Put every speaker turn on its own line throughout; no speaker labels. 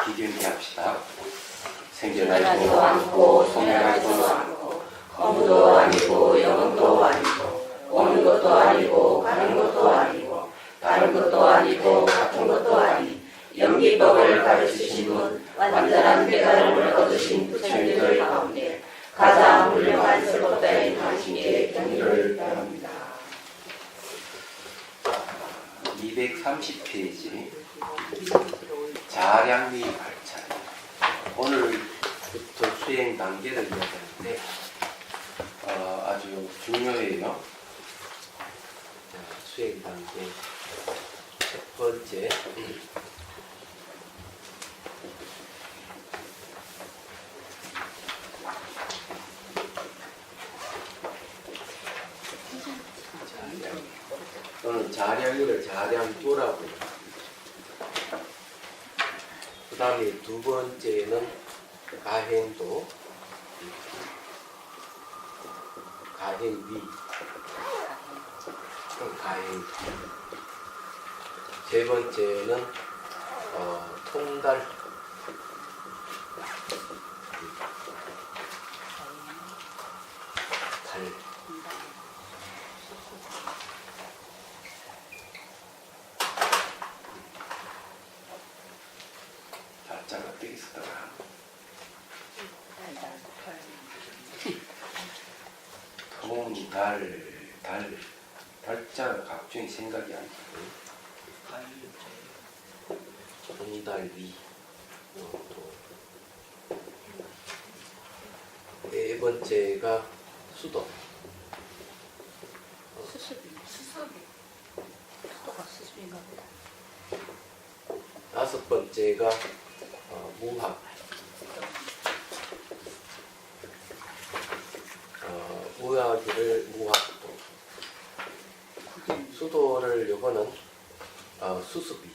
비경기 합시다. 생전하지도 않고 소멸하지도 않고 거무도 아니고 영원도 아니고 오는 것도 아니고 가는 것도 아니고 다른 것도 아니고 같은 것도 아니 영기법을 가르치신 분 완전한 깨달음을 얻으신 부처님들 가운데 가장 훌륭한 설법자인 당신께 경의를 표합니다. 230페이지 자량미 발찬. 오늘부터 수행 단계를 이야기하는데 아주 중요해요. 수행 단계 첫 번째 또는 자량이를 자량도라고 해요. 그 다음에 두 번째는 가행도, 가행위, 가행도. 세 번째는 통달, 달. 달자가 어떻게 쓰더라? 달자가 각종이 생각이 안 나요. 통달위. 네 번째가 수도.
수습인가 보다.
다섯 번째가 무학. 무학을 무학도. 수도를 요거는 수습이.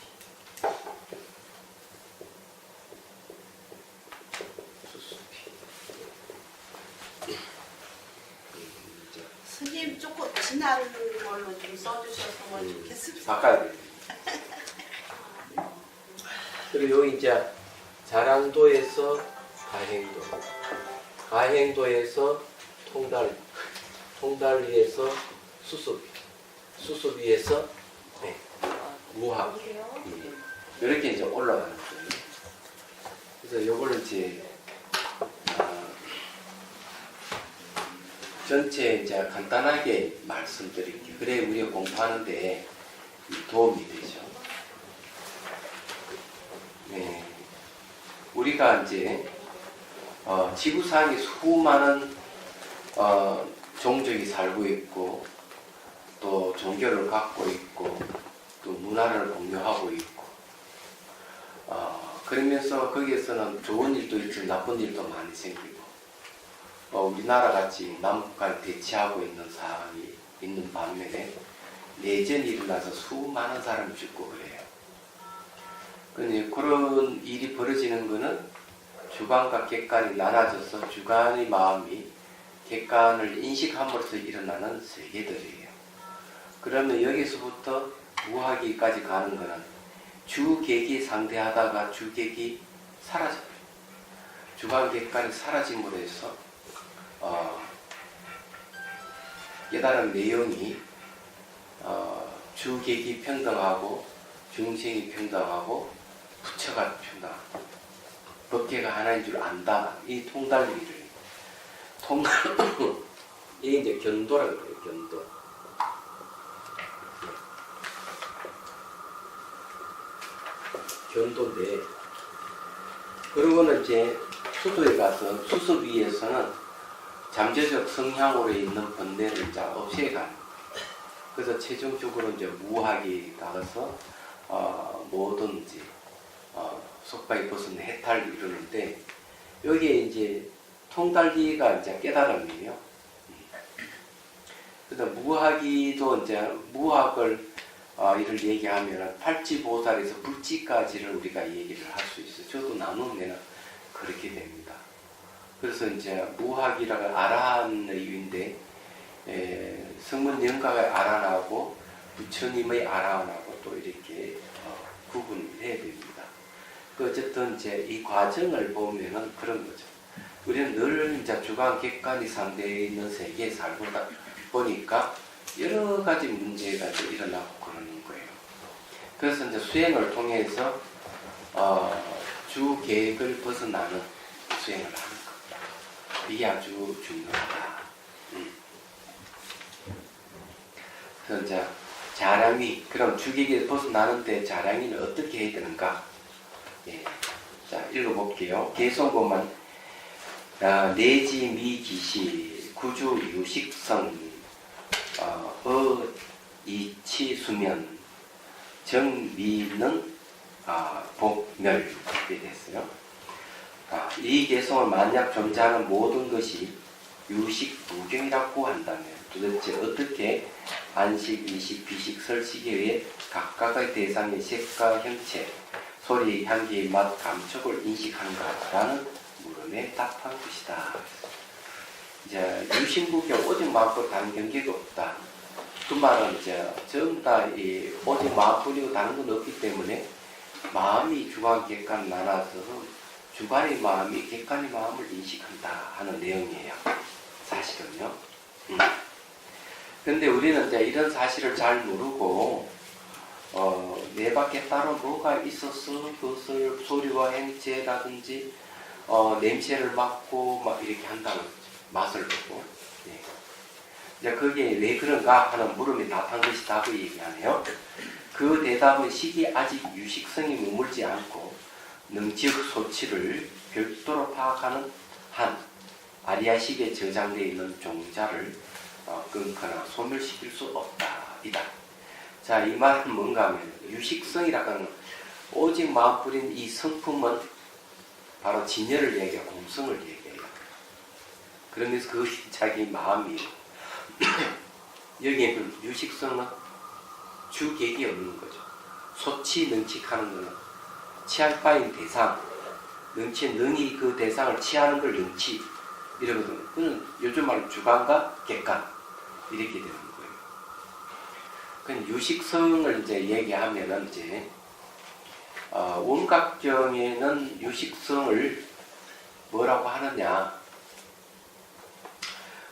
스님 조금 지난 걸로 좀 써주셨으면 좋겠습니다.
바꿔야 돼. 그리고 여기 이제 자량도에서 가행도, 가행도에서 통달위에서 수습위에서 무학. 이렇게 이제 올라가는 거예요. 그래서 요걸 이제 전체 이제 간단하게 말씀드릴게요. 그래 우리가 공부하는데 도움이 되죠. 네, 우리가 이제 지구상에 수많은 종족이 살고 있고 또 종교를 갖고 있고 또 문화를 공유하고 있고 그러면서 거기에서는 좋은 일도 있지만 나쁜 일도 많이 생기고 우리나라 같이 남북한을 대치하고 있는 상황이 있는 반면에 내전이 일어나서 수많은 사람이 죽고 그래요. 그런 일이 벌어지는 것은 주관과 객관이 나눠져서 주관의 마음이 객관을 인식함으로써 일어나는 세계들이에요. 그러면 여기서부터 무하기까지 가는 것은 주객이 상대하다가 주객이 사라져요. 주관 객관이 사라짐으로 해서 깨달은 내용이 주객이 평등하고 중생이 평등하고 부처가 평등하고 법계가 하나인 줄 안다. 이 통달위를 이게 이제 견도라고 그래요. 견도. 견도인데 그러고는 이제 수도에 가서 수습위에서는 잠재적 성향으로 있는 번뇌를 이제 없애가는. 그래서 최종적으로 이제 무학이 나가서 뭐든지 속박이 벗은 해탈을 이루는데 여기에 이제 통달기가 이제 깨달음이에요. 그래서 무학이도 이제 무학을 이를 얘기하면 팔찌보살에서 불지까지를 우리가 얘기를 할 수 있어요. 저도 나누면 그렇게 됩니다. 그래서 이제 무학이라고 아라한의 이유인데 성문 영가의 아라하고 부처님의 아라한하고 또 이렇게 구분해야 됩니다.
그 어쨌든 이제 이 과정을 보면은 그런 거죠. 우리는 늘 이제 주관 객관이 상대에 있는 세계에 살다 보니까 여러 가지 문제가 이제 일어나고 그러는 거예요. 그래서 이제 수행을 통해서 주 계획을 벗어나는 수행을 하는 겁니다. 이게 아주 중요하다. 그래서 이제 자량위, 그럼 주 계획을 벗어나는데 자량위는 어떻게 해야 되는가? 예. 자, 읽어볼게요. 계속보면 내지 미기시 구주 유식성 이치 수면 정미는 복멸 이렇게 됐어요. 이 개성은 만약 존재하는 모든 것이 유식 무경이라고 한다면 도대체 어떻게 안식, 이식, 비식, 설식에 의해 각각의 대상의 색과 형체, 소리, 향기, 맛, 감촉을 인식하는가라는 물음에 답한 것이다. 이제 유식무경 오직 마음뿐 다른 경계가 없다. 그 말은 이제 전부 다 이 오직 마음뿐이고 다른 건 없기 때문에 마음이 주관, 객관 나눠서 주관의 마음이 객관의 마음을 인식한다 하는 내용이에요. 사실은요. 근데 우리는 이제 이런 사실을 잘 모르고 내 밖에 따로 뭐가 있어서 그것을 소리와 행체라든지 냄새를 맡고 막 이렇게 한다는 거죠. 맛을 보고. 네. 이제 그게 왜 그런가 하는 물음에 답한 것이 답을 얘기하네요. 그 대답은 식이 아직 유식성이 머물지 않고 능지역 소치를 별도로 파악하는 한 아리아식에 저장되어 있는 종자를 끊거나 소멸시킬 수 없다. 이다. 자, 이 말은 뭔가 하면 유식성이라고 하는 오직 마음뿐인 이 성품은 바로 진열을 얘기하고 공성을 얘기해요. 그러면서 그것이 자기 마음이에요. 여기에 그 유식성은 주객이 없는 거죠. 소치, 능칙하는 거는 취할 바인 대상, 능치, 능이 그 대상을 취하는 걸 능치 이러거든요. 그는 요즘 말로 주관과 객관 이렇게 되는 거예요. 그 유식성을 이제 얘기하면은 이제 원각경에는 유식성을 뭐라고 하느냐?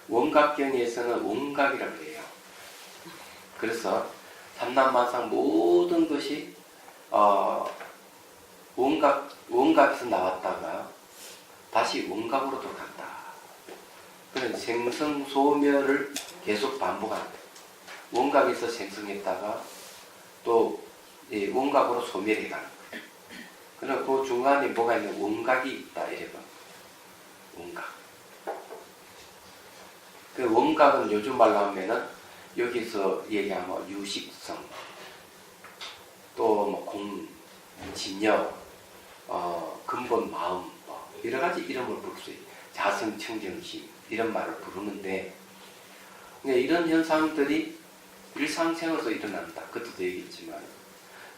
원각경에서는 원각이라고 해요. 그래서 삼남만상 모든 것이 원각에서 나왔다가 다시 원각으로 돌아간다. 그런 생성소멸을 계속 반복한다. 원각에서 생성했다가 또 원각으로 소멸해 가는 거예요. 그럼 그 중간에 뭐가 있는 원각이 있다 이래요. 원각. 그 원각은 요즘 말로 하면은 여기서 얘기하면 유식성, 또 뭐 공, 진여, 근본 마음, 여러 가지 이름을 부를 수 있어요. 자성, 청정심 이런 말을 부르는데 이런 현상들이 일상생활에서 일어난다. 그때도 얘기했지만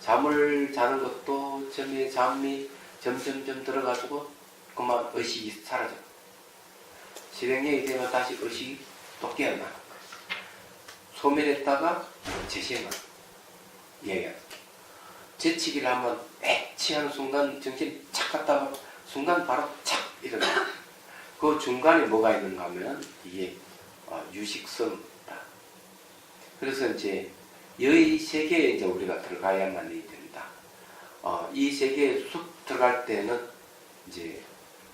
잠을 자는 것도 점에 잠이 점점점 들어가지고 그만 의식이 사라져. 실행력이 되면 다시 의식이 또 깨어나는 거예요. 소멸했다가 재생을 얘기하는 재치기를 하면 취하는 순간 정신이 착 갔다가 순간 바로 착 일어나요. 그 중간에 뭐가 있는가 하면 이게 유식성이다. 그래서 이제 여의 세계에 이제 우리가 들어가야만 된다. 이 세계에 쑥 들어갈 때는 이제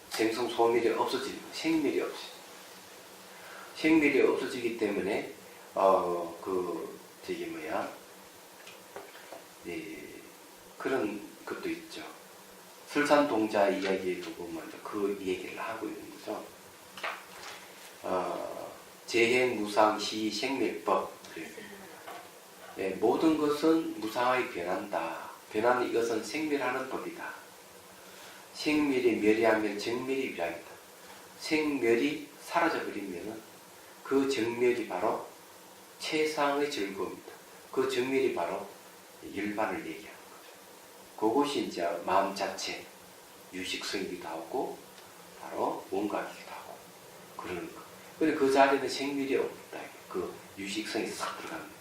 생성 소멸이 없어지는 거예요. 생멸이 없어요. 생멸이 없어지기 때문에 그런 것도 있죠. 설산동자 이야기에도 보면 그 얘기를 하고 있는 거죠. 재행무상시 생멸법. 모든 것은 무상하게 변한다. 변하는 이것은 생멸하는 법이다. 생멸이 멸이하면 정멸이 위락이다. 생멸이 사라져버리면 그 정멸이 바로 최상의 즐거움이다. 그 정멸이 바로 열반을 얘기하는 거죠. 그것이 이제 마음 자체 유식성이기도 하고 바로 원각이기도 하고 그러는 거. 근데 그 자리에는 생멸이 없다. 그 유식성이 싹 들어가는 거예요.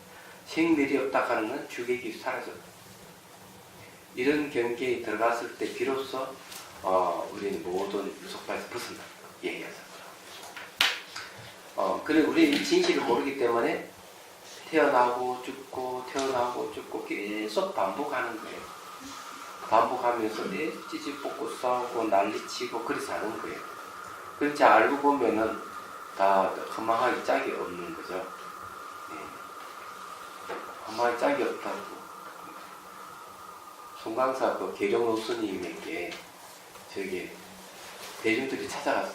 생멸이 없다 하는 건 주객이 사라져. 이런 경계에 들어갔을 때 비로소 우리는 모든 속박에서 벗어난다. 얘기해서. 그래 우리는 진실을 모르기 때문에 태어나고 죽고 태어나고 죽고 계속 반복하는 거예요. 반복하면서 찌찌볶고 싸우고 난리치고 그래 사는 거예요. 그렇지 알고 보면은 다 허망하기 짝이 없는 거죠. 예. 허망하기 짝이 없다고. 송강사 그 계룡로 스님에게 저기 대중들이 찾아갔어.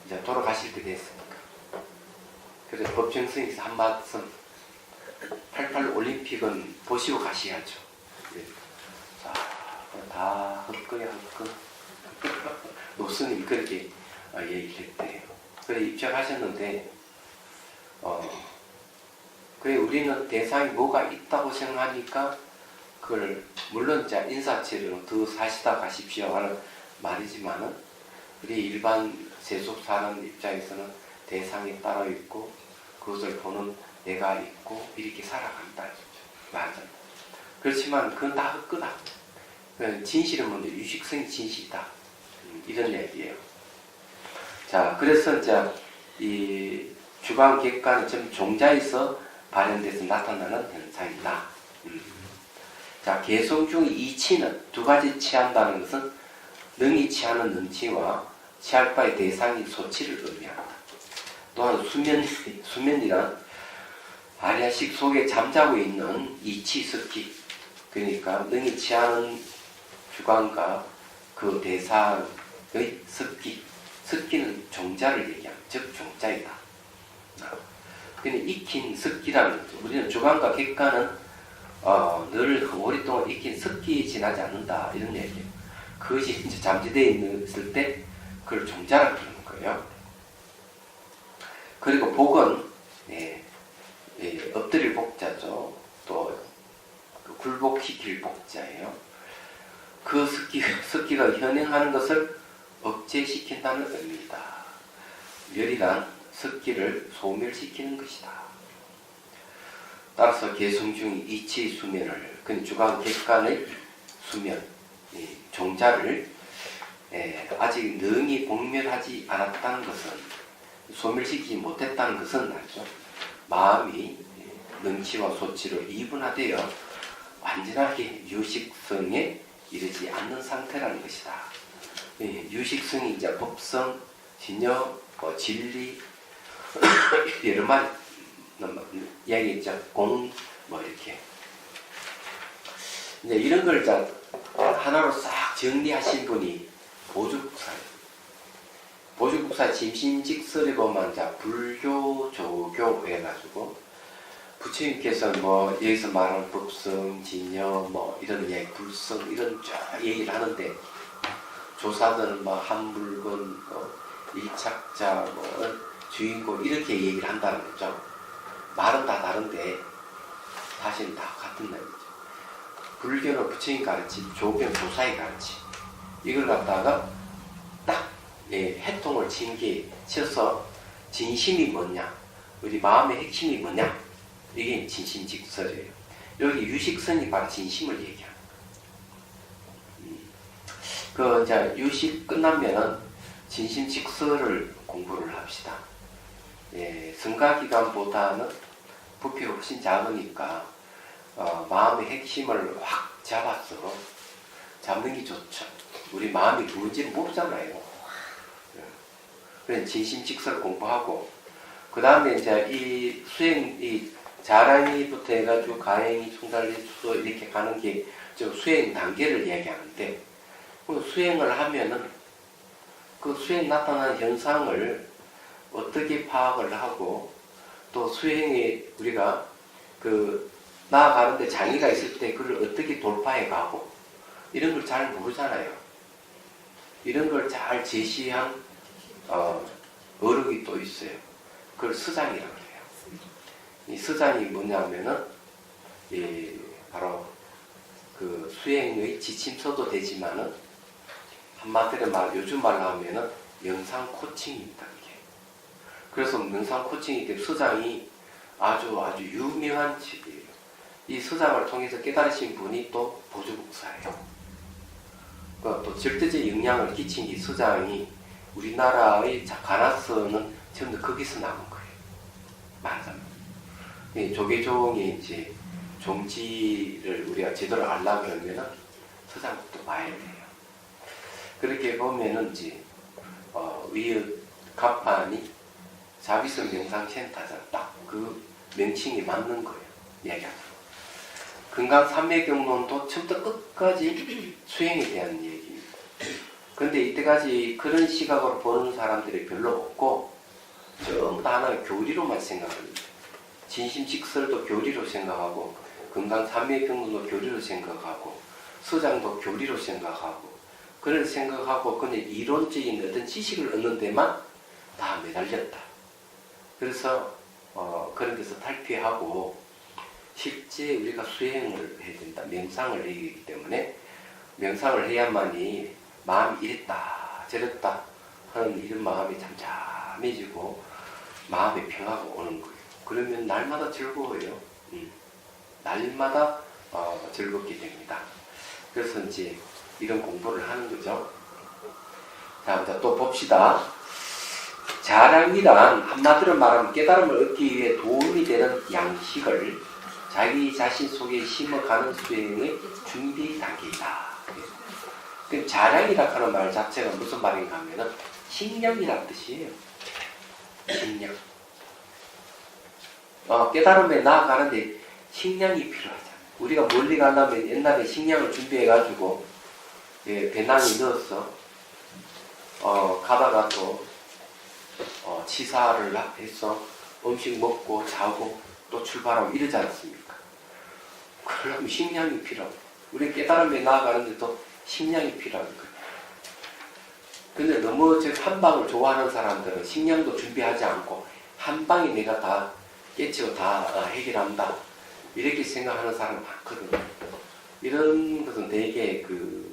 이제 돌아가실 때 됐으니까. 그래서 법정스님께서 한 말씀 88 올림픽은 보시고 가셔야죠. 예. 자, 다 헛거야 헛거. 노스님이 그렇게 얘기를 했대요. 그래 입장하셨는데 그래 우리는 대상이 뭐가 있다고 생각하니까 그걸 물론 이제 인사치료로 더 사시다 가십시오 하는 말이지만은 우리 일반 세속 사람 입장에서는 대상이 따로 있고 그것을 보는 내가 있고 이렇게 살아간다. 맞아. 그렇지만 그건 다 헛거다. 진실은 뭔데 유식성이 진실이다. 이런 얘기예요. 자, 그래서 이제 이 주관 객관은 좀 종자에서 발현돼서 나타나는 현상이다. 자, 개성 중 이치는 두 가지 취한다는 것은 능이 취하는 능치와 취할 바의 대상이 소치를 의미한다. 또한 수면이란 아리아식 속에 잠자고 있는 이치 습기, 그러니까 능이 취하는 주관과 그 대상의 습기, 습기는 종자를 얘기합니다. 즉 종자이다. 근데 익힌 습기라는 거죠. 우리는 주관과 객관은 늘 오랫동안 익힌 습기에 지나지 않는다 이런 얘기예요. 그것이 이제 잠재되어 있을 때 그걸 종자라고 부르는 거예요. 그리고 복은 엎드릴 복자죠. 또 굴복시킬 복자예요. 그 습기가 현행하는 것을 억제시킨다는 의미이다. 멸이란 습기를 소멸시키는 것이다. 따라서 개성중이 이치 수면을, 그 주관 객관의 수면, 종자를 아직 능히 복멸하지 않았다는 것은, 소멸시키지 못했다는 것은 말이죠. 마음이 능치와 소치로 이분화되어 완전하게 유식성에 이르지 않는 상태라는 것이다. 유식성이 이제 법성, 진여, 진리, 여러 마리 이야기했죠. 공, 이렇게. 이제 이런 걸 하나로 싹 정리하신 분이 보주국사예요. 보주국사 짐신직설에 보면 불교, 조교 해가지고 부처님께서 여기서 말하는 법성, 진여, 이런 얘기, 불성 이런 쫙 얘기를 하는데 조사들은 한 물건, 일착자, 주인공 이렇게 얘기를 한다는 거죠. 말은 다 다른데 사실은 다 같은 말이죠. 불교는 부처님 가르침, 조교는 조사의 가르침. 이걸 갖다가 딱 해통을 쳐서 진심이 뭐냐, 우리 마음의 핵심이 뭐냐, 이게 진심직설이에요. 여기 유식선이 바로 진심을 얘기합니다. 이제 유식 끝나면은 진심직설을 공부를 합시다. 성가기관보다는 부피가 훨씬 작으니까 마음의 핵심을 확 잡아서 잡는 게 좋죠. 우리 마음이 뭔지를 모르잖아요. 그래서 진심직설 공부하고 그 다음에 이제 이 수행, 이 자랑이부터 해가지고 가행이, 충달리, 수소 이렇게 가는 게 저 수행 단계를 얘기하는데 수행을 하면은 그 수행 나타나는 현상을 어떻게 파악을 하고 또 수행에 우리가 나아가는데 장애가 있을 때 그걸 어떻게 돌파해 가고 이런 걸 잘 모르잖아요. 이런 걸 잘 제시한 어록이 또 있어요. 그걸 서장이라고 해요. 이 서장이 뭐냐면은 바로 그 수행의 지침서도 되지만은 한마디로 요즘 말로 하면은 명상 코칭입니다. 이게. 그래서 명상 코칭이 서장이 아주 유명한 책이에요. 이 서장을 통해서 깨달으신 분이 또 보조국사예요. 또 절대적 영향을 끼친 이 서장이 우리나라의 가나서는 전부 거기서 나온 거예요. 말하자면. 조계종이 이제 종지를 우리가 제대로 알려고 그러면은 서장부터 봐야 돼요. 그렇게 보면은 이제, 위의 갑판이 자비성 명상센터잖아. 딱 그 명칭이 맞는 거예요. 이야기하죠. 금강산맥경론도 처음부터 끝까지 수행에 대한 얘기입니다. 근데 이때까지 그런 시각으로 보는 사람들이 별로 없고, 전부 다 하나의 교리로만 생각합니다. 진심직설도 교리로 생각하고, 금강산맥경론도 교리로 생각하고, 서장도 교리로 생각하고, 그런 생각하고, 그냥 이론적인 어떤 지식을 얻는 데만 다 매달렸다. 그래서, 그런 데서 탈피하고, 실제 우리가 수행을 해야 된다. 명상을 해야 되기 때문에, 명상을 해야만이 마음이 이랬다, 저랬다 하는 이런 마음이 잠잠해지고, 마음의 평화가 오는 거예요. 그러면 날마다 즐거워요. 날마다 즐겁게 됩니다. 그래서 이제 이런 공부를 하는 거죠. 자, 또 봅시다. 자랑이란 한마디로 말하면 깨달음을 얻기 위해 도움이 되는 양식을 자기 자신 속에 심어가는 수행의 준비 단계이다. 그럼 자랑이라 하는 말 자체가 무슨 말인가 하면은 식량이란 뜻이에요. 식량. 깨달음에 나아가는데 식량이 필요하잖아요. 우리가 멀리 가려면 옛날에 식량을 준비해가지고 배낭에 넣어서 가다가 또 치사를 해서 음식 먹고 자고 또 출발하고 이러지 않습니까? 그러면 식량이 필요하고 우리 깨달음에 나아가는데도 식량이 필요한 거예요. 근데 너무 한 방을 좋아하는 사람들은 식량도 준비하지 않고 한 방에 내가 다 깨치고 다 해결한다 이렇게 생각하는 사람이 많거든요. 이런 것은 되게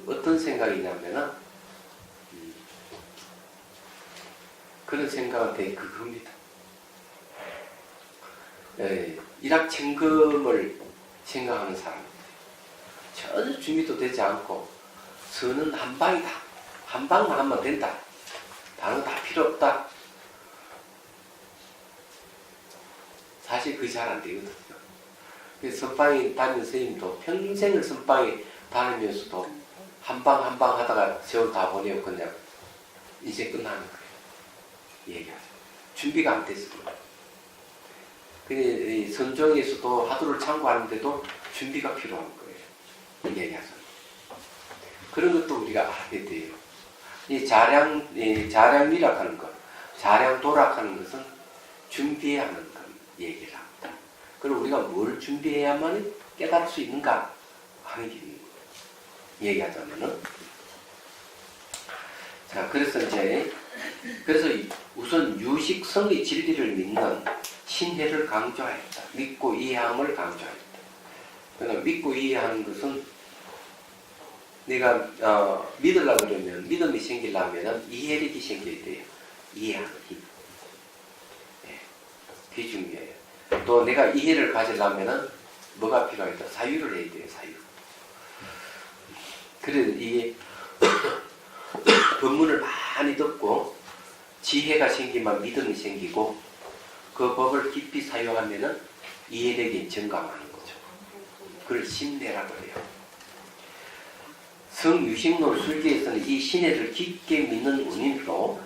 어떤 생각이냐면은 그런 생각은 되게 그겁니다. 일확천금을 생각하는 사람입니다. 전혀 준비도 되지 않고 선은 한 방이다. 한 방만 하면 된다. 다른 거 다 필요 없다. 사실 그게 잘 안 되거든요. 그래서 선방에 다니는 선생님도 평생을 선방에 다니면서도 한 방 한 방 하다가 세월 다 보내고 그냥 인생 끝나는 거예요. 얘기하죠. 준비가 안 됐어요. 근데 선종에서도 하도를 참고하는데도 준비가 필요한 거예요. 얘기하죠. 그런 것도 우리가 알아야 돼요. 이 자량미락 하는 것, 자량도락 하는 것은 준비해야 하는 것 얘기를 합니다. 그럼 우리가 뭘 준비해야만 깨달을 수 있는가 하는 게 있는 거예요. 얘기하자면은. 자, 그래서 우선 유식성의 진리를 믿는 신혜를 강조하였다. 믿고 이해함을 강조하였다. 그러니까 믿고 이해하는 것은 내가 믿으려고 그러면 믿음이 생기려면 이해력이 생겨야 돼요. 이해하는 힘. 네, 그게 중요해요. 또 내가 이해를 가지려면 뭐가 필요하겠다? 사유를 해야 돼요. 사유. 그래서 이게 법문을 많이 듣고 지혜가 생기면 믿음이 생기고 그 법을 깊이 사용하면은 이해력이 증강하는 거죠. 그걸 신뢰라고 해요. 성유식론 술계에서는 이 신뢰를 깊게 믿는 원인으로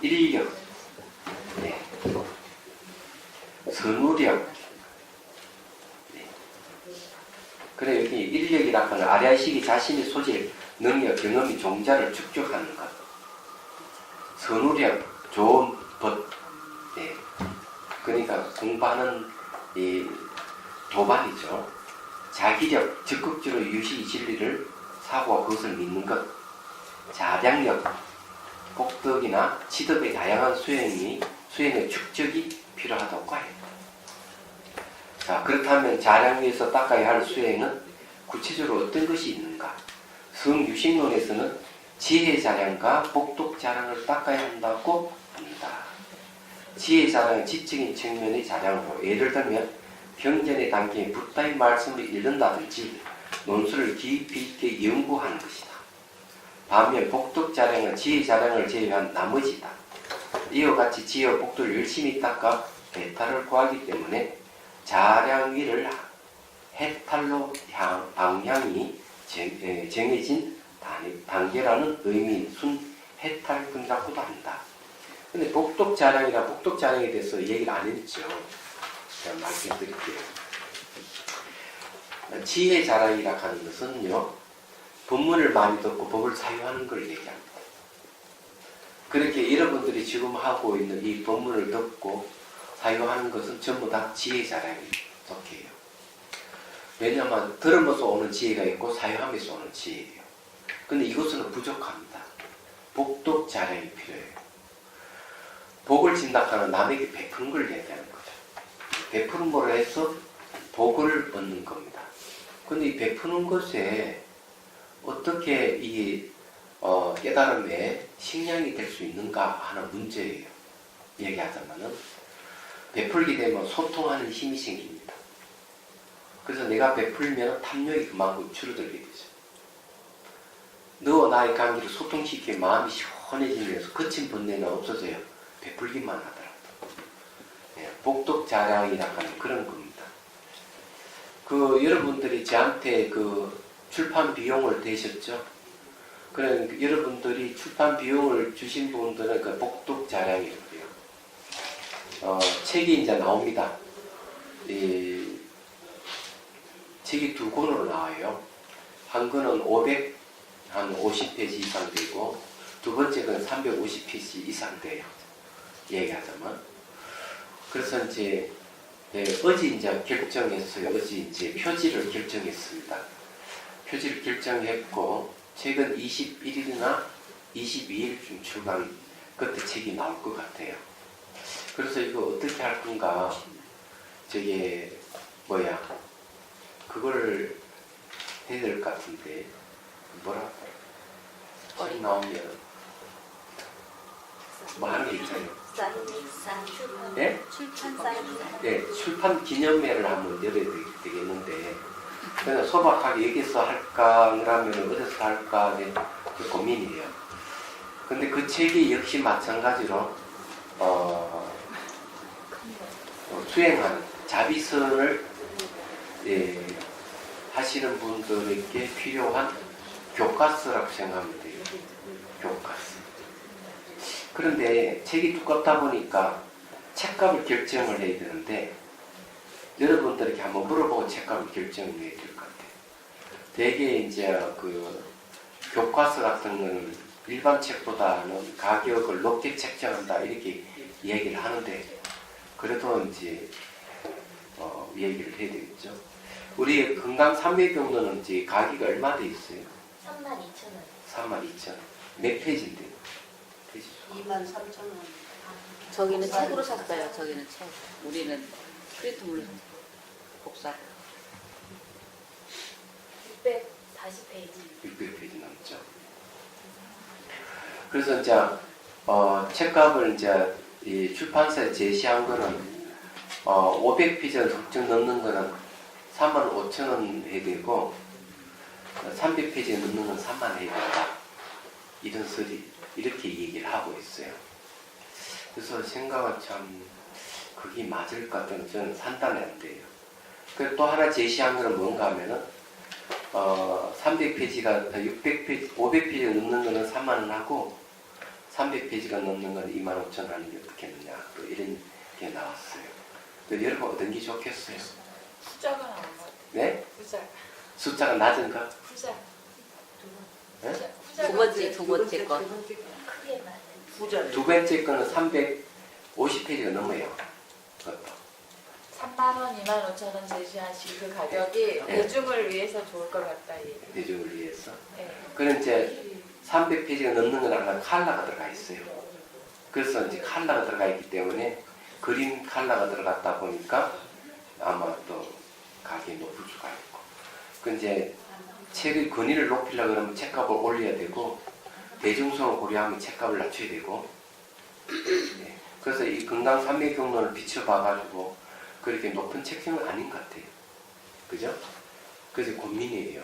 인력, 선우력, 그래 여기 인력이라고 하는 아리아식이 자신의 소질, 능력, 경험이 종자를 축적하는 것. 선우력, 좋은 법, 그러니까 공부하는 이 도반이죠. 자기력, 적극적으로 유식의 진리를 사고와 그것을 믿는 것. 자량력, 복덕이나 지덕의 다양한 수행의 축적이 필요하다고 해요. 자, 그렇다면 자량에서 닦아야 할 수행은 구체적으로 어떤 것이 있는가? 성유식론에서는 지혜 자량과 복덕 자량을 닦아야 한다고 합니다. 지혜 자량은 지적인 측면의 자량으로 예를 들면 경전의 단계에 붓다의 말씀을 읽는다든지 논술을 깊이 있게 연구하는 것이다. 반면 복덕자량은 지혜자량을 제외한 나머지다. 이와 같이 지혜와 복덕을 열심히 닦아 해탈을 구하기 때문에 자량위를 해탈로 방향이 정해진 단계라는 의미인 순해탈근이라고도 한다. 근데 복덕자량이라 복덕자량에 대해서 얘기를 안 했죠. 제가 말씀드릴게요. 지혜자량이라 하는 것은요, 법문을 많이 듣고 법을 사유하는 걸 얘기합니다. 그렇게 여러분들이 지금 하고 있는 이 법문을 듣고 사유하는 것은 전부 다 지혜자량에 속해요. 왜냐하면 들으면서 오는 지혜가 있고 사유하면서 오는 지혜예요. 근데 이것은 부족합니다. 복덕자량이 필요해요. 복을 진다하는 남에게 베푸는 걸 얘기하는 거죠. 베푸는 거로 해서 복을 얻는 겁니다. 근데 이 베푸는 것에 어떻게 이 깨달음의 식량이 될 수 있는가 하는 문제예요. 얘기하자면은 베풀게 되면 소통하는 힘이 생깁니다. 그래서 내가 베풀면 탐욕이 그만큼 줄어들게 되죠. 너와 나의 관계를 소통시키면 마음이 시원해지면서 거친 번뇌는 없어져요. 베풀기만 하더라도. 네, 복덕자량이라고 하는 그런 겁니다. 여러분들이 저한테 출판 비용을 대셨죠? 그런 여러분들이 출판 비용을 주신 분들은 복덕자량이고요. 책이 이제 나옵니다. 책이 두 권으로 나와요. 한 권은 50페이지 이상 되고, 두 번째 건 350페이지 이상 돼요. 얘기하자면. 그래서 이제, 어제 이제 결정했어요. 어제 이제 표지를 결정했습니다. 표지를 결정했고, 책은 21일이나 22일쯤 출간, 그때 책이 나올 것 같아요. 그래서 이거 어떻게 할 건가, 그걸 해야 될 것 같은데, 뭐라 책 나오면, 뭐 하는 게 있잖아요. 네? 네, 출판 기념회를 한번 열어야 되겠는데, 그냥 소박하게 여기서 할까, 아니면 어디서 할까, 고민이에요. 근데 그 책이 역시 마찬가지로, 수행하는, 자비선을, 하시는 분들에게 필요한 교과서라고 생각하면 돼요. 교과서. 그런데 책이 두껍다 보니까 책값을 결정을 해야 되는데, 여러분들에게 한번 물어보고 책값을 결정을 해야 될 것 같아요. 대개 이제 교과서 같은 거는 일반 책보다는 가격을 높게 책정한다, 이렇게 얘기를 하는데, 그래도 이제, 얘기를 해야 되겠죠. 우리 건강삼매경로는 이제 가격이 얼마 돼 있어요?
32,000원.
32,000원. 몇 페이지인데요?
23,000원.
저기는 책으로 샀어요. 저기는 책. 우리는 프린트물로 샀어요. 복사. 640페이지.
600페이지 넘죠. 그래서 이제 책값을 이제 이 출판사에 제시한 거는 500페이지를 훌쩍 넘는 거는 35,000원 해야 되고, 300페이지 넘는 건 3만 해야 된다. 이런 소리, 이렇게 얘기를 하고 있어요. 그래서 생각은 참, 그게 맞을 것 같은 저는 판단이 안 돼요. 그리고 또 하나 제시한 거는 뭔가 하면은, 300페이지가 600페이지, 500페이지가 넘는 거는 3만 원 하고, 300페이지가 넘는 건 25,000원 하는 게 어떻게 했느냐. 또 이런 게 나왔어요. 여러분 어떤 게 좋겠어요?
숫자가 나온 것 같아요.
네?
숫자가.
낮은가?
숫자.
네?
두 번째 거.
크게 맞아요.
두 번째 거는 350페이지가 넘어요. 그것도.
3만원, 25,000원 제시하신 그 가격이
네.
대중을 위해서 좋을 것 같다.
대중을 위해서.
네.
그런 이제 300페이지가 넘는 건 아까 컬러가 들어가 있어요. 그래서 이제 컬러가 들어가 있기 때문에 그린 컬러가 들어갔다 보니까 아마 또 가격이 높을 수가 있고. 그 이제 책의 권위를 높이려고 그러면 책값을 올려야 되고, 대중성을 고려하면 책값을 낮춰야 되고, 네. 그래서 이 건강삼매경론을 비춰봐가지고 그렇게 높은 책임은 아닌 것 같아요. 그죠? 그래서 고민이에요.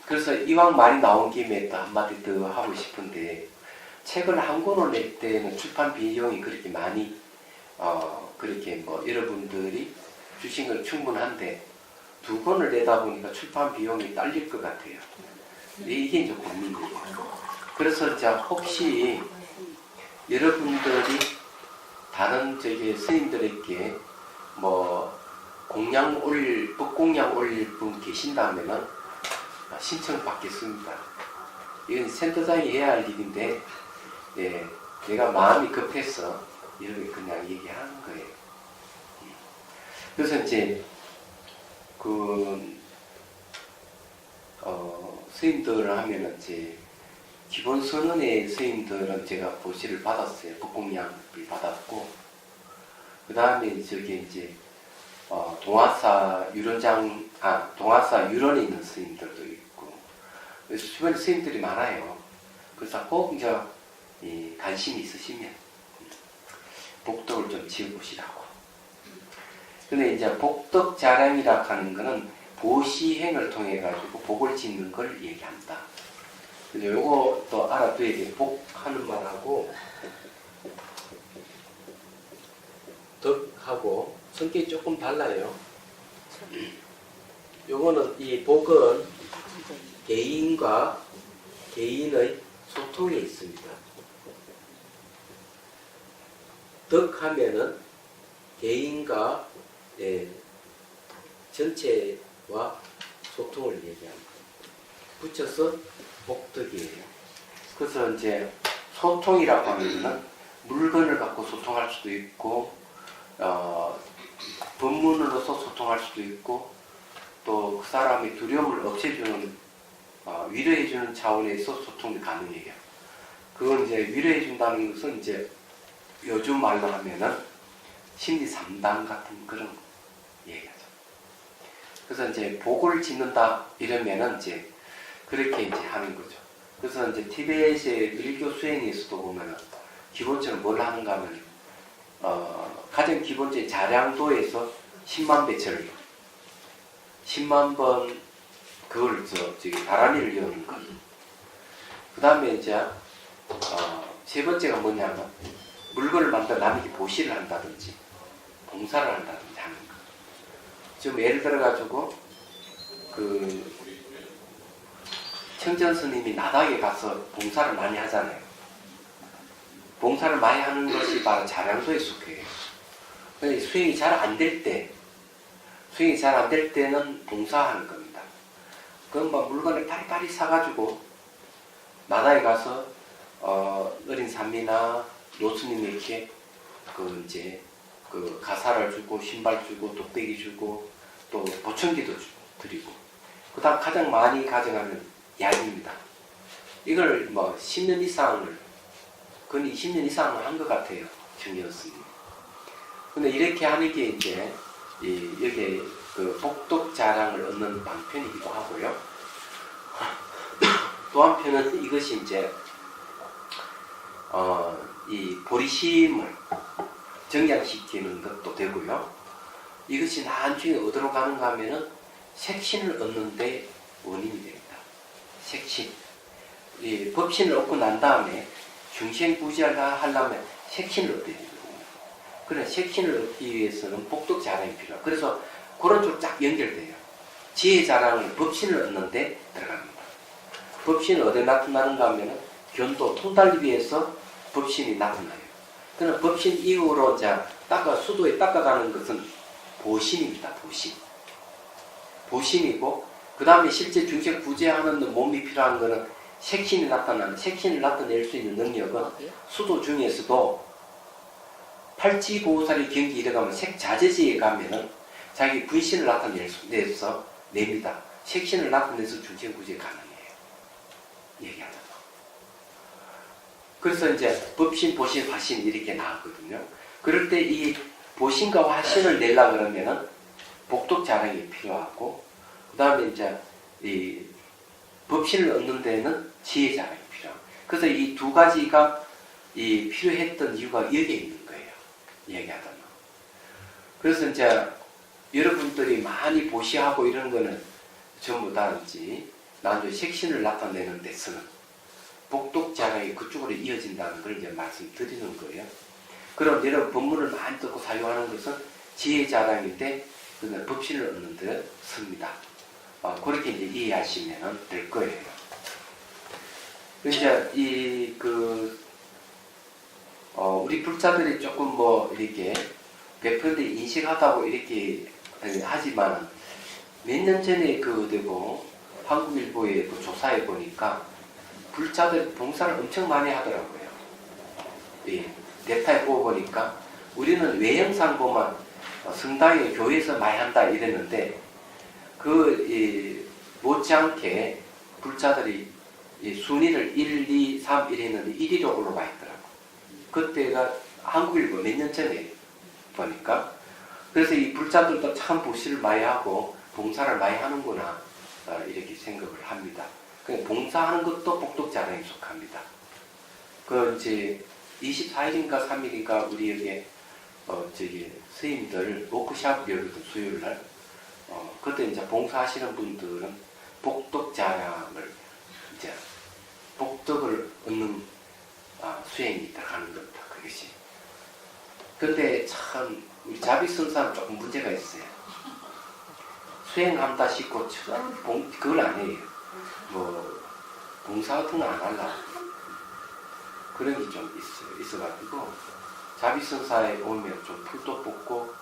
그래서 이왕 말이 나온 김에 또 한마디 더 하고 싶은데, 책을 한 권을 낼 때는 출판 비용이 그렇게 많이 그렇게 뭐 여러분들이 주신 건 충분한데, 두 권을 내다 보니까 출판 비용이 딸릴 것 같아요. 이게 이제 고민이에요. 그래서 이제 혹시 여러분들이 다른 스님들에게 뭐 법공양 올릴 분 계신다면은 신청 받겠습니다. 이건 센터장이 해야 할 일인데, 예, 내가 마음이 급해서 이렇게 그냥 얘기하는 거예요. 그래서 이제 스님들 하면은 이제 기본 선언의 스님들은 제가 보시를 받았어요. 법공양을 받았고, 그 다음에 저기 이제 동화사 유런에 있는 스님들도 있고, 그래서 주변에 스님들이 많아요. 그래서 꼭 이제 관심이 있으시면 복덕을 좀 지어보시라고. 근데 이제 복덕 자량이라 하는 거는 보시행을 통해 가지고 복을 짓는 걸 얘기한다. 그래서 요거 또 알아둬야 돼. 복하는 말하고 덕하고 성격이 조금 달라요. 요거는 이 복은 개인과 개인의 소통에 있습니다. 덕하면은 개인과 전체와 소통을 얘기합니다. 붙여서 복덕이에요. 그래서 이제 소통이라고 하면은 물건을 갖고 소통할 수도 있고, 법문으로서 소통할 수도 있고, 또 그 사람의 두려움을 없애주는, 위로해주는 차원에서 소통이 가능해요. 그건 이제 위로해준다는 것은 이제 요즘 말로 하면은 심리 상담 같은 그런 얘기하죠. 그래서 이제 복을 짓는다 이러면은 이제 그렇게 이제 하는 거죠. 그래서 이제 티베트의 밀교 수행에서도 보면은 기본적으로 뭘 하는가 하면 가장 기본적인 자량도에서 10만 배철 10만 번 그걸 다라미를 여는 것. 그 다음에 이제 세 번째가 뭐냐면 물건을 만들어 남에게 보시를 한다든지 봉사를 한다든지 하는 거. 지금 예를 들어 가지고 청전 스님이 나닥에 가서 봉사를 많이 하잖아요. 봉사를 많이 하는 것이 바로 자량도에 속해요. 근데 수행이 잘 안 될 때는 봉사하는 겁니다. 그건 뭐 물건을 파리파리 사가지고 나다에 가서 어린 산미나 노스님에게 가사를 주고 신발 주고 독배기 주고 또 보청기도 드리고, 그 다음 가장 많이 가져가는 약입니다. 이걸 뭐 10년 이상을 근 20년 이상을 한 것 같아요, 청년스님. 근데 이렇게 하는 게 이제 여기에 복덕 자랑을 얻는 방편이기도 하고요. 또 한편은 이것이 이제 이 보리심을 정량시키는 것도 되고요. 이것이 나중에 어디로 가는가 하면은 색신을 얻는 데 원인이 됩니다. 색신. 이 법신을 얻고 난 다음에 중생부지를 하려면 색신을 얻어야 됩니다. 그래, 색신을 얻기 위해서는 복덕 자랑이 필요해요. 그래서 그런 쪽으로 쫙 연결돼요. 지혜 자랑을 법신을 얻는데 들어갑니다. 법신은 어디에 나타나는가 하면은 견도 통달비에서 법신이 나타나요. 그러나 법신 이후로 수도에 닦아가는 것은 보신입니다. 보신이고, 그 다음에 실제 중생 구제하는 몸이 필요한 것은 색신이 나타나는, 색신을 나타낼 수 있는 능력은 수도 중에서도 팔지보살의 경기 이래가면 색자재지에 가면은 자기 분신을 나타내서 냅니다. 색신을 나타내서 중생 구제 가능해요. 얘기하자면. 그래서 이제 법신, 보신, 화신 이렇게 나왔거든요. 그럴 때 이 보신과 화신을 내려고 그러면은 복덕 자랑이 필요하고, 그 다음에 이제 이 법신을 얻는 데는 지혜 자랑이 필요하고, 그래서 이 두 가지가 필요했던 이유가 여기에 있는 거예요. 얘기하자면. 그래서 이제 여러분들이 많이 보시하고 이런 거는 전부 다 이제 나중에 색신을 나타내는 데서는 복독자랑이 그쪽으로 이어진다는 걸 이제 말씀드리는 거예요. 그럼 여러분 본문을 많이 듣고 사용하는 것은 지혜자랑인데 그는 법신을 얻는 데 씁니다. 그렇게 이제 이해하시면 될 거예요. 이제 우리 불자들이 조금 뭐 이렇게 배편대 인식하다고 이렇게 하지만 몇 년 전에 되고 한국일보에 조사해 보니까 불자들 봉사를 엄청 많이 하더라고요. 예, 데이터에 뽑아보니까 우리는 외형상 보면 성당에 교회에서 많이 한다 이랬는데 못지않게 불자들이 순위를 1, 2, 3 이랬는데 1위로 올라가 있더라고요. 그때가 한국일보 몇 년 전에 보니까 그래서 이 불자들도 참 보시를 많이 하고 봉사를 많이 하는구나 이렇게 생각을 합니다. 봉사하는 것도 복독자랑에 속합니다. 이제 24일인가 3일인가 우리 여기 스님들 워크샵 열거든 수요일날 그때 이제 봉사하시는 분들은 복독자랑을 이제 복덕을 얻는 수행이 들어가는 겁니다. 그것이. 근데 참 우리 자비선사는 조금 문제가 있어요. 수행한다 싶고 그걸 안 해요. 뭐 봉사 같은 거 안 하려고 그런 게 좀 있어가지고 자비선사에 오면 좀 풀도 뽑고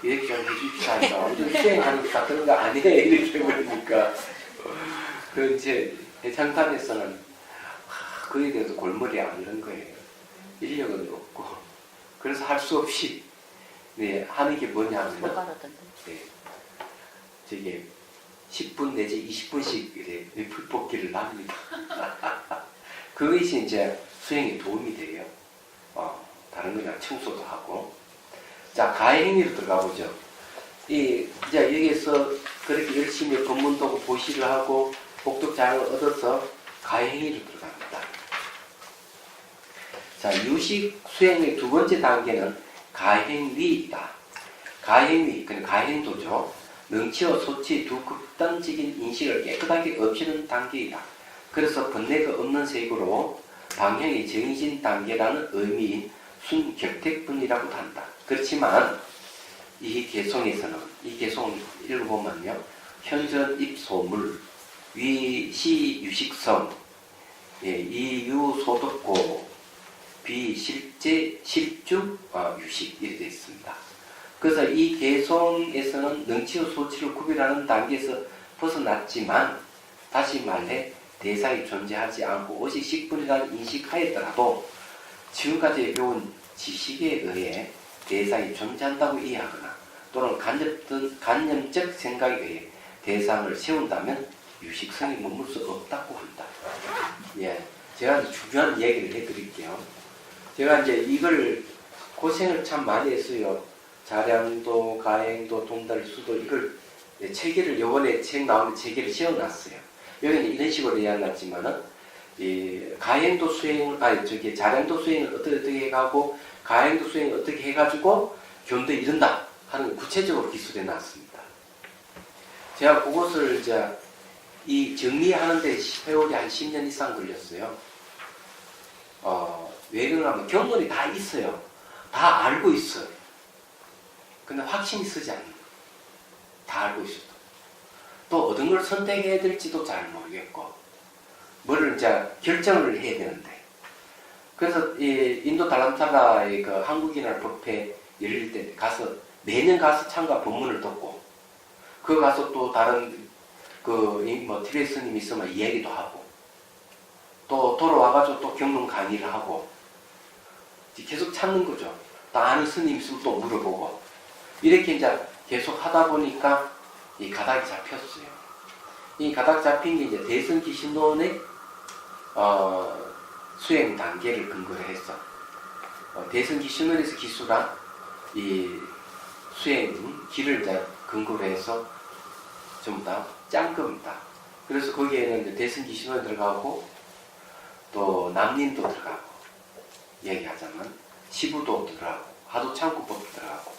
이렇게 좀 해줍시다. 우리 수행하니까 그런 거 아니에요. 이렇게 그러니까 그 이제 해창단에서는 그에 대해서 골머리 안 이런 거예요. 인력은 없고 그래서 할 수 없이 하는 게 뭐냐면 저게 10분 내지 20분씩 이렇게 풀뽑기를 납니다. 그것이 이제 수행에 도움이 돼요. 다른 거냐 청소도 하고. 자, 가해행위로 들어가 보죠. 이제 여기에서 그렇게 열심히 법문도 보시를 하고 복독자를 얻어서 가해행위로 들어갑니다. 자, 유식 수행의 두 번째 단계는 가행위이다. 가행위, 그러니까 가행도죠. 능치와 소치 두 극단적인 인식을 깨끗하게 없이는 단계이다. 그래서 번뇌가 없는 색으로 방향이 정해진 단계라는 의미인 순격택분이라고도 한다. 그렇지만 이 개송에서는 이 개송 읽어보면요, 현전 입소물 위시 유식성 이유 소득고 비실제 실주 유식 이렇게 되어 있습니다. 그래서 이 개송에서는 능치와 소치를 구별하는 단계에서 벗어났지만 다시 말해 대상이 존재하지 않고 오직 식분이라는 인식하였더라도 지금까지 배운 지식에 의해 대상이 존재한다고 이해하거나 또는 간념적 생각에 의해 대상을 세운다면 유식성이 머물 수 없다고 한다. 예, 제가 중요한 얘기를 해드릴게요. 제가 이제 이걸 고생을 참 많이 했어요. 자량도, 가행도, 동달수도 이걸 체계를 요번에 책 나오는 체계를 세워놨어요. 여기는 이런 식으로 이해해놨지만은 가행도 수행을 자량도 수행을 어떻게 해가고 가행도 수행을 어떻게 해가지고 견도에 이른다 하는 구체적으로 기술해 놨습니다. 제가 그것을 이제 이 정리하는데 세월이 한 10년 이상 걸렸어요. 왜 그러냐면 경험이 다 있어요. 다 알고 있어요. 근데 확신이 서지 않는 거예요. 다 알고 있어도. 또 어떤 걸 선택해야 될지도 잘 모르겠고 뭐를 이제 결정을 해야 되는데 그래서 이 인도 달람살라의 그 한국인할 법회 열릴 때 가서 매년 가서 참가 법문을 듣고 그 가서 또 다른 티베트 스님 있으면 이야기도 하고 또 돌아와가지고 또 경론 강의를 하고 계속 찾는 거죠. 또 아는 스님 있으면 또 물어보고 이렇게 이제 계속 하다 보니까 이 가닥이 잡혔어요. 이 가닥 잡힌 게 이제 대승기신론의 수행 단계를 근거로 해서 대승기신론에서 기술한 이 수행 길을 이제 근거로 해서 전부 다 짠 겁니다. 그래서 거기에는 이제 대승기신론이 들어가고 또 남린도 들어가고 얘기하자면 시부도 들어가고 하도창구법도 들어가고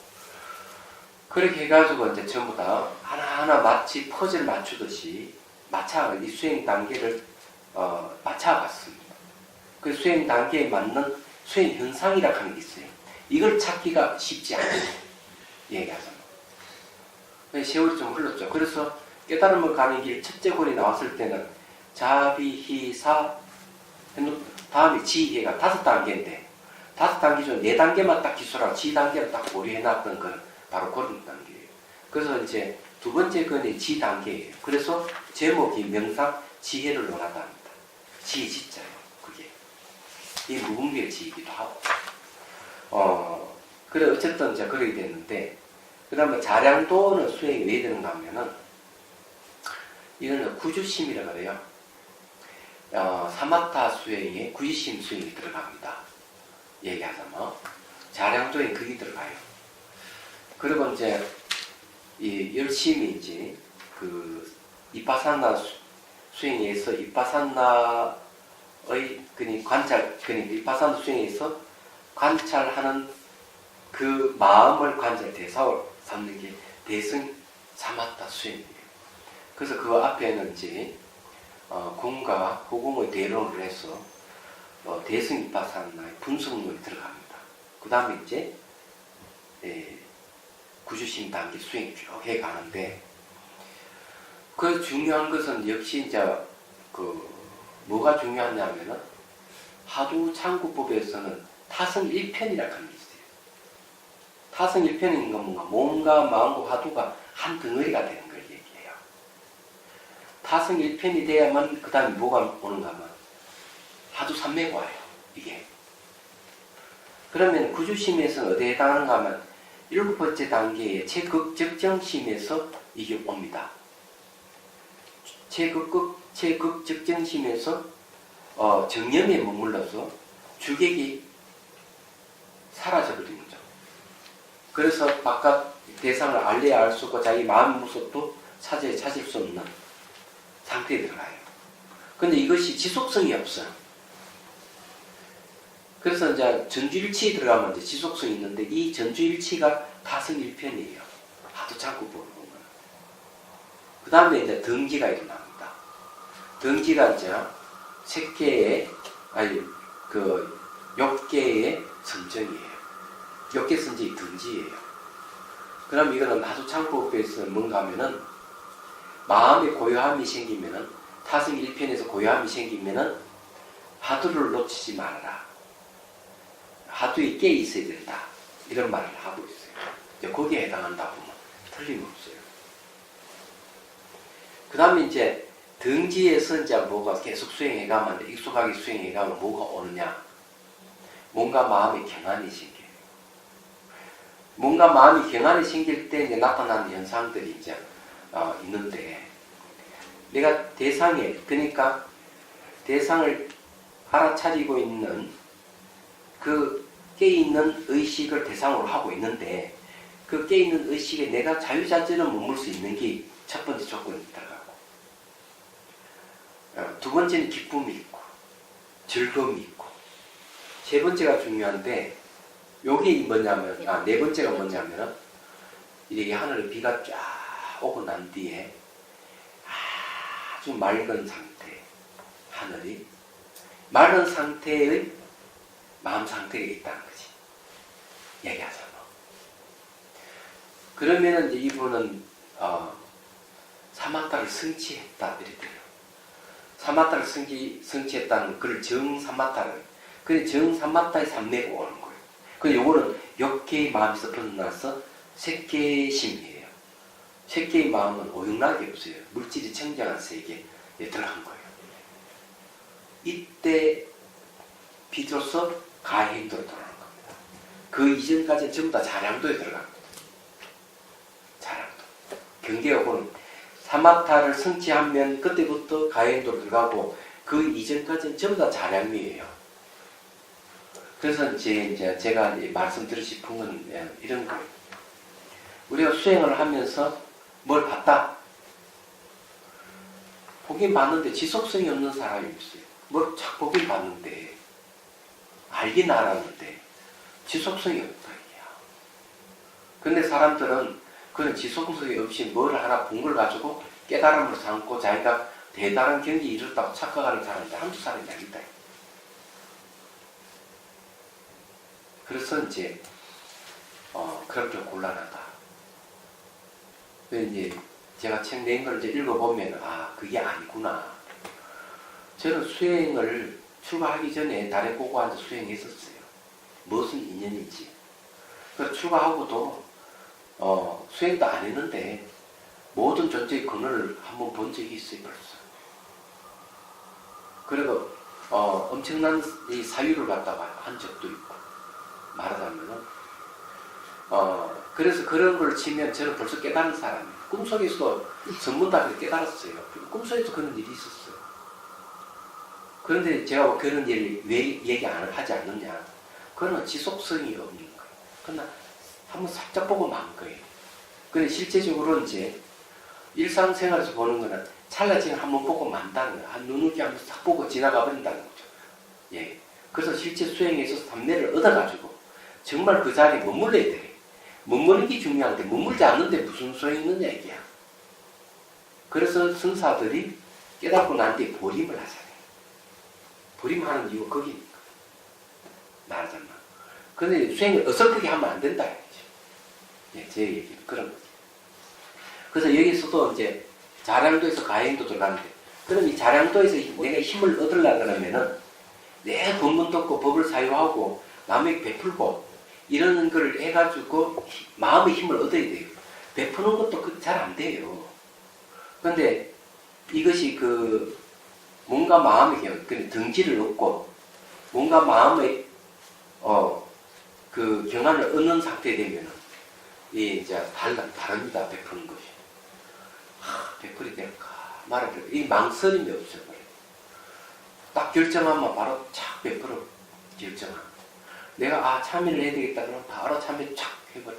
그렇게 해가지고 이제 전부 다 하나하나 마치 퍼즐 맞추듯이 이 수행 단계를 맞춰갔습니다. 그 수행 단계에 맞는 수행 현상이라고 하는 게 있어요. 이걸 찾기가 쉽지 않아요. 얘기하자면. 세월이 좀 흘렀죠. 그래서 깨달음을 가는 길 첫째 권이 나왔을 때는 자비희사 다음에 지혜가 5단계인데 5단계 중 4단계만 딱 기술하고 지단계를 딱 고려해놨던 건 바로 그런 단계예요. 그래서 이제 두 번째 권이 지단계예요. 그래서 제목이 명상 지혜를 논하다 합니다. 지혜지자예요. 그게. 이 무분별 지이기도 하고. 그래 어쨌든 이제 그렇게 됐는데 그 다음에 자량도는 수행이 왜 되는가 하면은 이거는 구주심이라고 그래요. 사마타 수행에 구주심 수행이 들어갑니다. 얘기하자면 자량도에 그게 들어가요. 그리고 이제 이 열심히 이제 그 이파산나 수행에서 이파산나의 이파산나 수행에서 관찰하는 그 마음을 관찰 대상을 삼는 게 대승 사마타 수행이에요. 그래서 그 앞에는 이제 공과 호공의 대론을 해서 대승 이파산나의 분석론이 들어갑니다. 그 다음에 이제 구주심 단계 수행이 쭉 해가는데 그 중요한 것은 역시 이제 뭐가 중요하냐면은 하두 창구법에서는 타성 1편이라고 하는 게 있어요. 타성 1편인 건 뭔가 몸과 마음과 화두가 한 덩어리가 되는 걸 얘기해요. 타성 1편이 돼야만 그 다음에 뭐가 오는가 하면 하두 삼매가 와요. 이게. 그러면 구주심에서는 어디에 해당하는가 하면 7번째 단계의 최극적정심에서 이게 옵니다. 최극적정심에서 정념에 머물러서 주객이 사라져버리는 거죠. 그래서 바깥 대상을 알래야 알 수 없고 자기 마음 모습도 찾을 수 없는 상태에 들어가요. 근데 이것이 지속성이 없어요. 그래서 이제 전주일치에 들어가면 이제 지속성이 있는데 이 전주일치가 타성일편이에요. 하도 참고 보는 거는. 그 다음에 이제 덩기가 일어납니다. 덩기가 이제 욕계의 선정이에요. 욕계 선정이 덩지예요. 그럼 이거는 하두창법에서 뭔가 하면은 마음에 고요함이 생기면은 타성 1편에서 고요함이 생기면은 하두를 놓치지 말아라. 하두에 깨 있어야 된다. 이런 말을 하고 있어요. 이제 거기에 해당한다 보면 틀림없어요. 그 다음에 이제 덩지에서 이제 뭐가 계속 수행해가면 익숙하게 수행해가면 뭐가 오느냐. 뭔가 마음이 경안이 생겨요. 뭔가 마음이 경안이 생길 때 이제 나타나는 현상들이 이제 있는데 내가 그러니까 대상을 알아차리고 있는 그 깨있는 의식을 대상으로 하고 있는데 그 깨있는 의식에 내가 자유자재로 머물 수 있는 게 첫 번째 조건이 들어가고 두 번째는 기쁨이 있고 즐거움이 있고 세 번째가 중요한데 여기 뭐냐면 네 번째가 뭐냐면은 이렇게 하늘에 비가 쫙 오고 난 뒤에 아주 맑은 상태 하늘이 맑은 상태의 마음 상태가 있다는 거지. 얘기하자면. 그러면은 이제 이분은 사마타를 성취했다 이랬대요. 사마타를 성취했다는 그걸 정사마타를. 그래 정사마타의 삼매가 오는 거예요. 근데 요거는 욕계의 마음에서 벗어나서 색계심이에요. 색계의 마음은 오용락이 없어요. 물질이 청정한 세계에 들어간 거예요. 이때 비로소 가해행도로 들어가는 겁니다. 그 이전까지는 전부 다 자량도에 들어갑니다. 자량도. 경계하고는 사마타를 성취하면 그때부터 가해행도로 들어가고 그 이전까지는 전부 다 자량미예요. 그래서 이제 제가 말씀드리고 싶은 건 이런 거예요. 우리가 수행을 하면서 뭘 봤다? 보긴 봤는데 지속성이 없는 사람이 있어요. 뭘 착 보긴 봤는데 알긴 알았는데 지속성이 없다 이게야. 근데 사람들은 그런 지속성이 없이 뭘 하나 본 걸 가지고 깨달음을 삼고 자기가 대단한 경지에 이르렀다고 착각하는 사람이 한두 사람이 아니다. 그래서 이제 그렇게 곤란하다. 그래서 이제 제가 책 낸 걸 이제 읽어보면 그게 아니구나. 저는 수행을 출가하기 전에 달에 꼬고 앉아 수행했었어요. 무슨 인연인지. 그래서 출가하고도 수행도 안 했는데 모든 존재의 근원을 한번 본 적이 있어요, 벌써. 그리고 엄청난 이 사유를 갖다가 한 적도 있고, 말하자면은 그래서 그런 걸 치면 저는 벌써 깨달은 사람이에요. 꿈속에서도 전문답을 깨달았어요. 꿈속에도 그런 일이 있었어요. 그런데 제가 그런 일을 왜 얘기 하지 않느냐? 그거는 지속성이 없는 거예요. 그러나 한번 살짝 보고 만 거예요. 근데 실제적으로 이제 일상생활에서 보는 거는 찰나지는 한번 보고 만다는 거예요. 한 눈누기 한번 싹 보고 지나가 버린다는 거죠. 예. 그래서 실제 수행에서 삼매를 얻어가지고 정말 그 자리에 머물러야 돼. 머무는 게 중요한데 머물지 않는데 무슨 소용이 있느냐 이게야. 그래서 선사들이 깨닫고 난 뒤에 보림을 하잖아요. 보림하는 이유가 거기니까. 말하자면. 근데 수행을 어설프게 하면 안 된다 이거죠. 예, 제 얘기는 그런 거죠. 그래서 여기서도 이제 자량도에서 가행도 들어가는데, 그럼 이 자량도에서 내가 힘을 얻으려고 그러면은 내 법문도 없고 법을 사유하고 남에게 베풀고 이런 걸 해가지고 마음의 힘을 얻어야 돼요. 베푸는 것도 잘 안 돼요. 그런데 이것이 뭔가 마음의 등지를 얻고 뭔가 마음의 경안을 얻는 상태에 되면은 이제 다릅니다. 베푸는 것이. 베풀이 될까 말아야 될까 이 망설임이 없어버려요. 딱 결정하면 바로 착 베풀어 결정하면. 내가 참여를 해야 되겠다 그러면 바로 참여 착 해버려.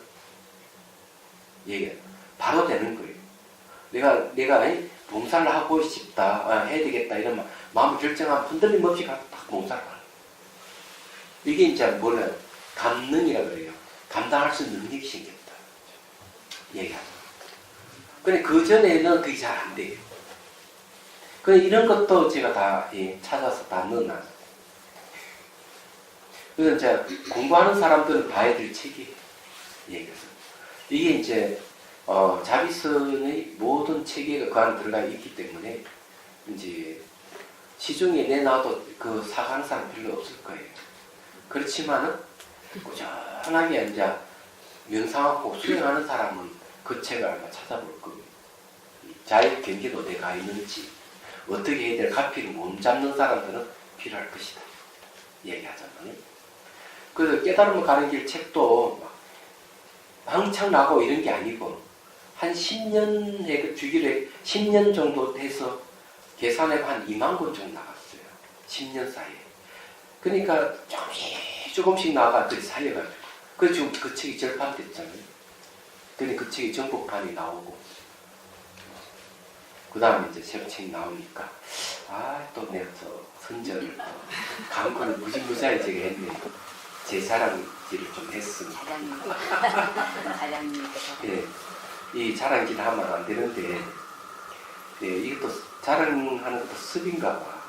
얘기해. 바로 되는 거예요. 내가 봉사를 하고 싶다, 해야 되겠다 이러면 마음을 결정하면 흔들림 없이 가서 딱 봉사를 하는. 이게 이제 뭐냐 감능이라 그래요. 감당할 수 있는 능력이 생겼다. 얘기하죠. 근데 그 전에는 그게 잘 안 돼요. 근데 이런 것도 제가 다 찾아서 다 넣어놨어요. 그래서 이제 공부하는 사람들은 봐야 될 책이 얘기해서 이게 이제 자비선의 모든 체계가 그 안에 들어가 있기 때문에 이제 시중에 내놔도 그 사가는 사람 별로 없을 거예요. 그렇지만은 꾸준하게 이제 명상하고 수행하는 사람은 그 책을 아마 찾아볼 겁니다. 자의 경계도 어디가 있는지 어떻게 해야 될 가피를 못 잡는 사람들은 필요할 것이다. 얘기하자면. 그래서 깨달음을 가는 길 책도 막 왕창 나고 이런 게 아니고 한 10년 주기로 10년 정도 돼서 계산해서 한 2만 권 정도 나갔어요. 10년 사이에. 그러니까 조금씩 나가더니 살려가지고. 그래서 지금 그 책이 절판됐잖아요. 그러니까 그 책이 정복판이 나오고 그 다음에 이제 새로 책이 나오니까 또 내가 선전을 강권을 무지무지하게 제가 했네. 제 자랑질을 좀 했습니다.
자랑입니다.
예, 이 자랑질 하면 안 되는데 이것도 자랑하는 것도 습인가 봐.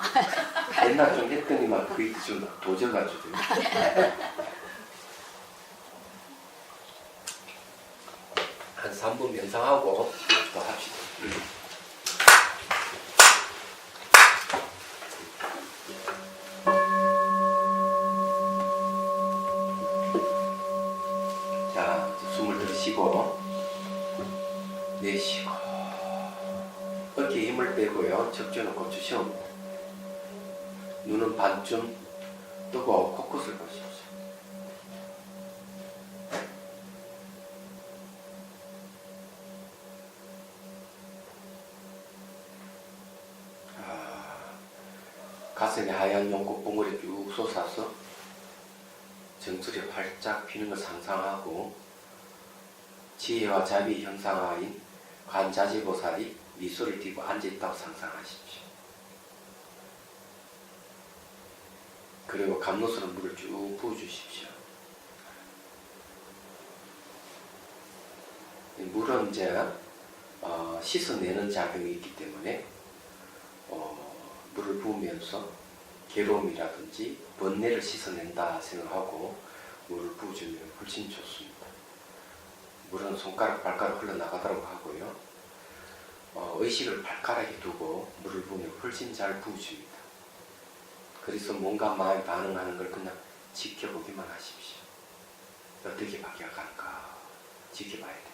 옛날 좀 했더니만 그게 좀 도져가지고 한 3분 명상하고 또 합시다. 자, 숨을 들이쉬고 내쉬고 어깨에 힘을 빼고요. 적셔놓고 주시옵니다. 눈은 반쯤 뜨고 코끝을 보십시오. 가슴에 하얀 용꽃 봉우리 쭉 솟아서 정수리 활짝 피는 걸 상상하고 지혜와 자비 형상화인 관자재보살이 미소를 띠고 앉아있다고 상상하십시오. 그리고 감로스러 물을 쭉 부어주십시오. 물은 이제 씻어내는 작용이 있기 때문에 물을 부으면서 괴로움이라든지 번뇌를 씻어낸다 생각하고 물을 부어주면 훨씬 좋습니다. 물은 손가락, 발가락 흘러나가도록 하고요. 의식을 발가락에 두고 물을 부으면 훨씬 잘 부어줍니다. 그래서 몸과 마음이 반응하는 걸 그냥 지켜보기만 하십시오. 어떻게 바뀌어가는가 지켜봐야 돼요.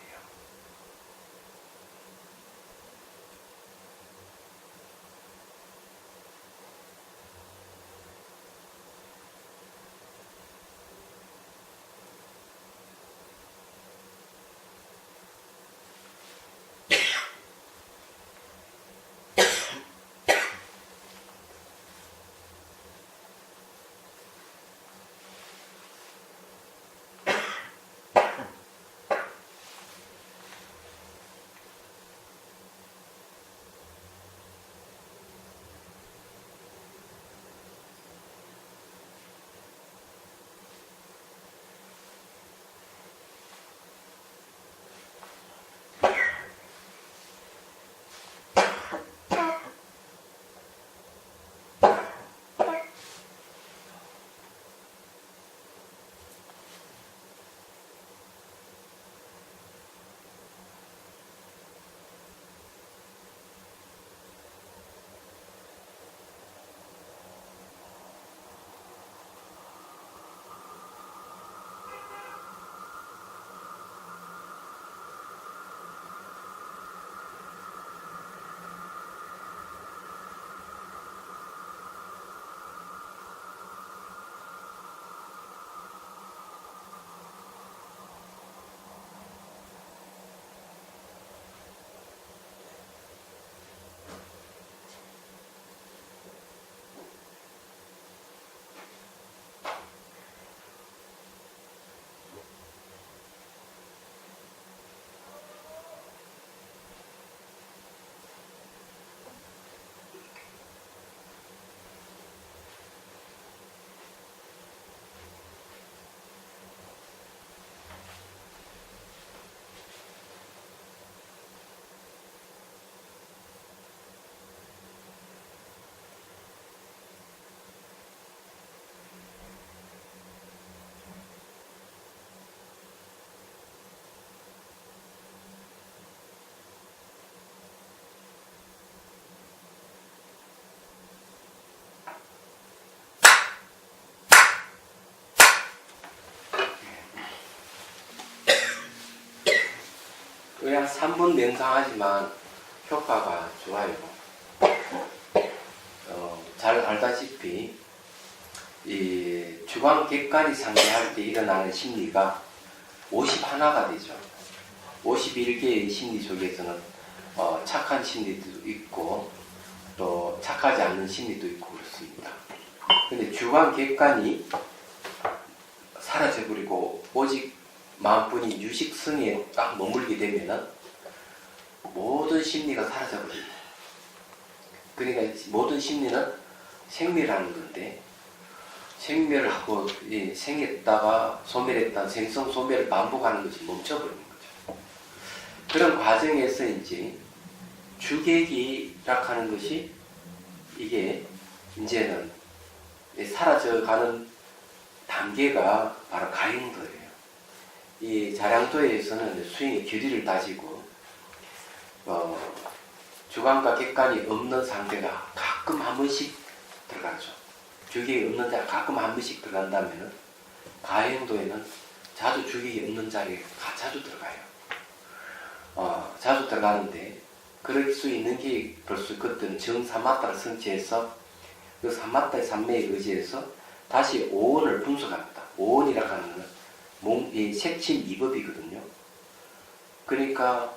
그냥 3분 명상하지만 효과가 좋아요. 잘 알다시피 이 주광객관이 상대할 때 일어나는 심리가 51가 되죠. 51개의 심리 속에서는 착한 심리도 있고 또 착하지 않는 심리도 있고 그렇습니다. 근데 주광객관이 사라져버리고 오직 마음뿐이 유식성에 딱 머물게 되면은 모든 심리가 사라져버립니다. 그러니까 모든 심리는 생멸하는 건데 생멸을 하고 생했다가 소멸했다가 생성 소멸을 반복하는 것이 멈춰버리는 거죠. 그런 과정에서 이제 주객이라 하는 것이 이게 이제는 사라져가는 단계가 바로 가행도예요. 이 자량도에서는 수행의 교리를 다지고 주관과 객관이 없는 상태가 가끔 한 번씩 들어가죠. 주객이 없는 자가 가끔 한 번씩 들어간다면 가행도에는 자주 주객이 없는 자리에 자주 들어가요. 자주 들어가는데 그럴 수 있는 게 벌써 그때는 정사마타를 성취해서 그 사마타의 삼매에 의지해서 다시 오온을 분석합니다. 오온이라고 하는 건 이 색침 이법이거든요. 그러니까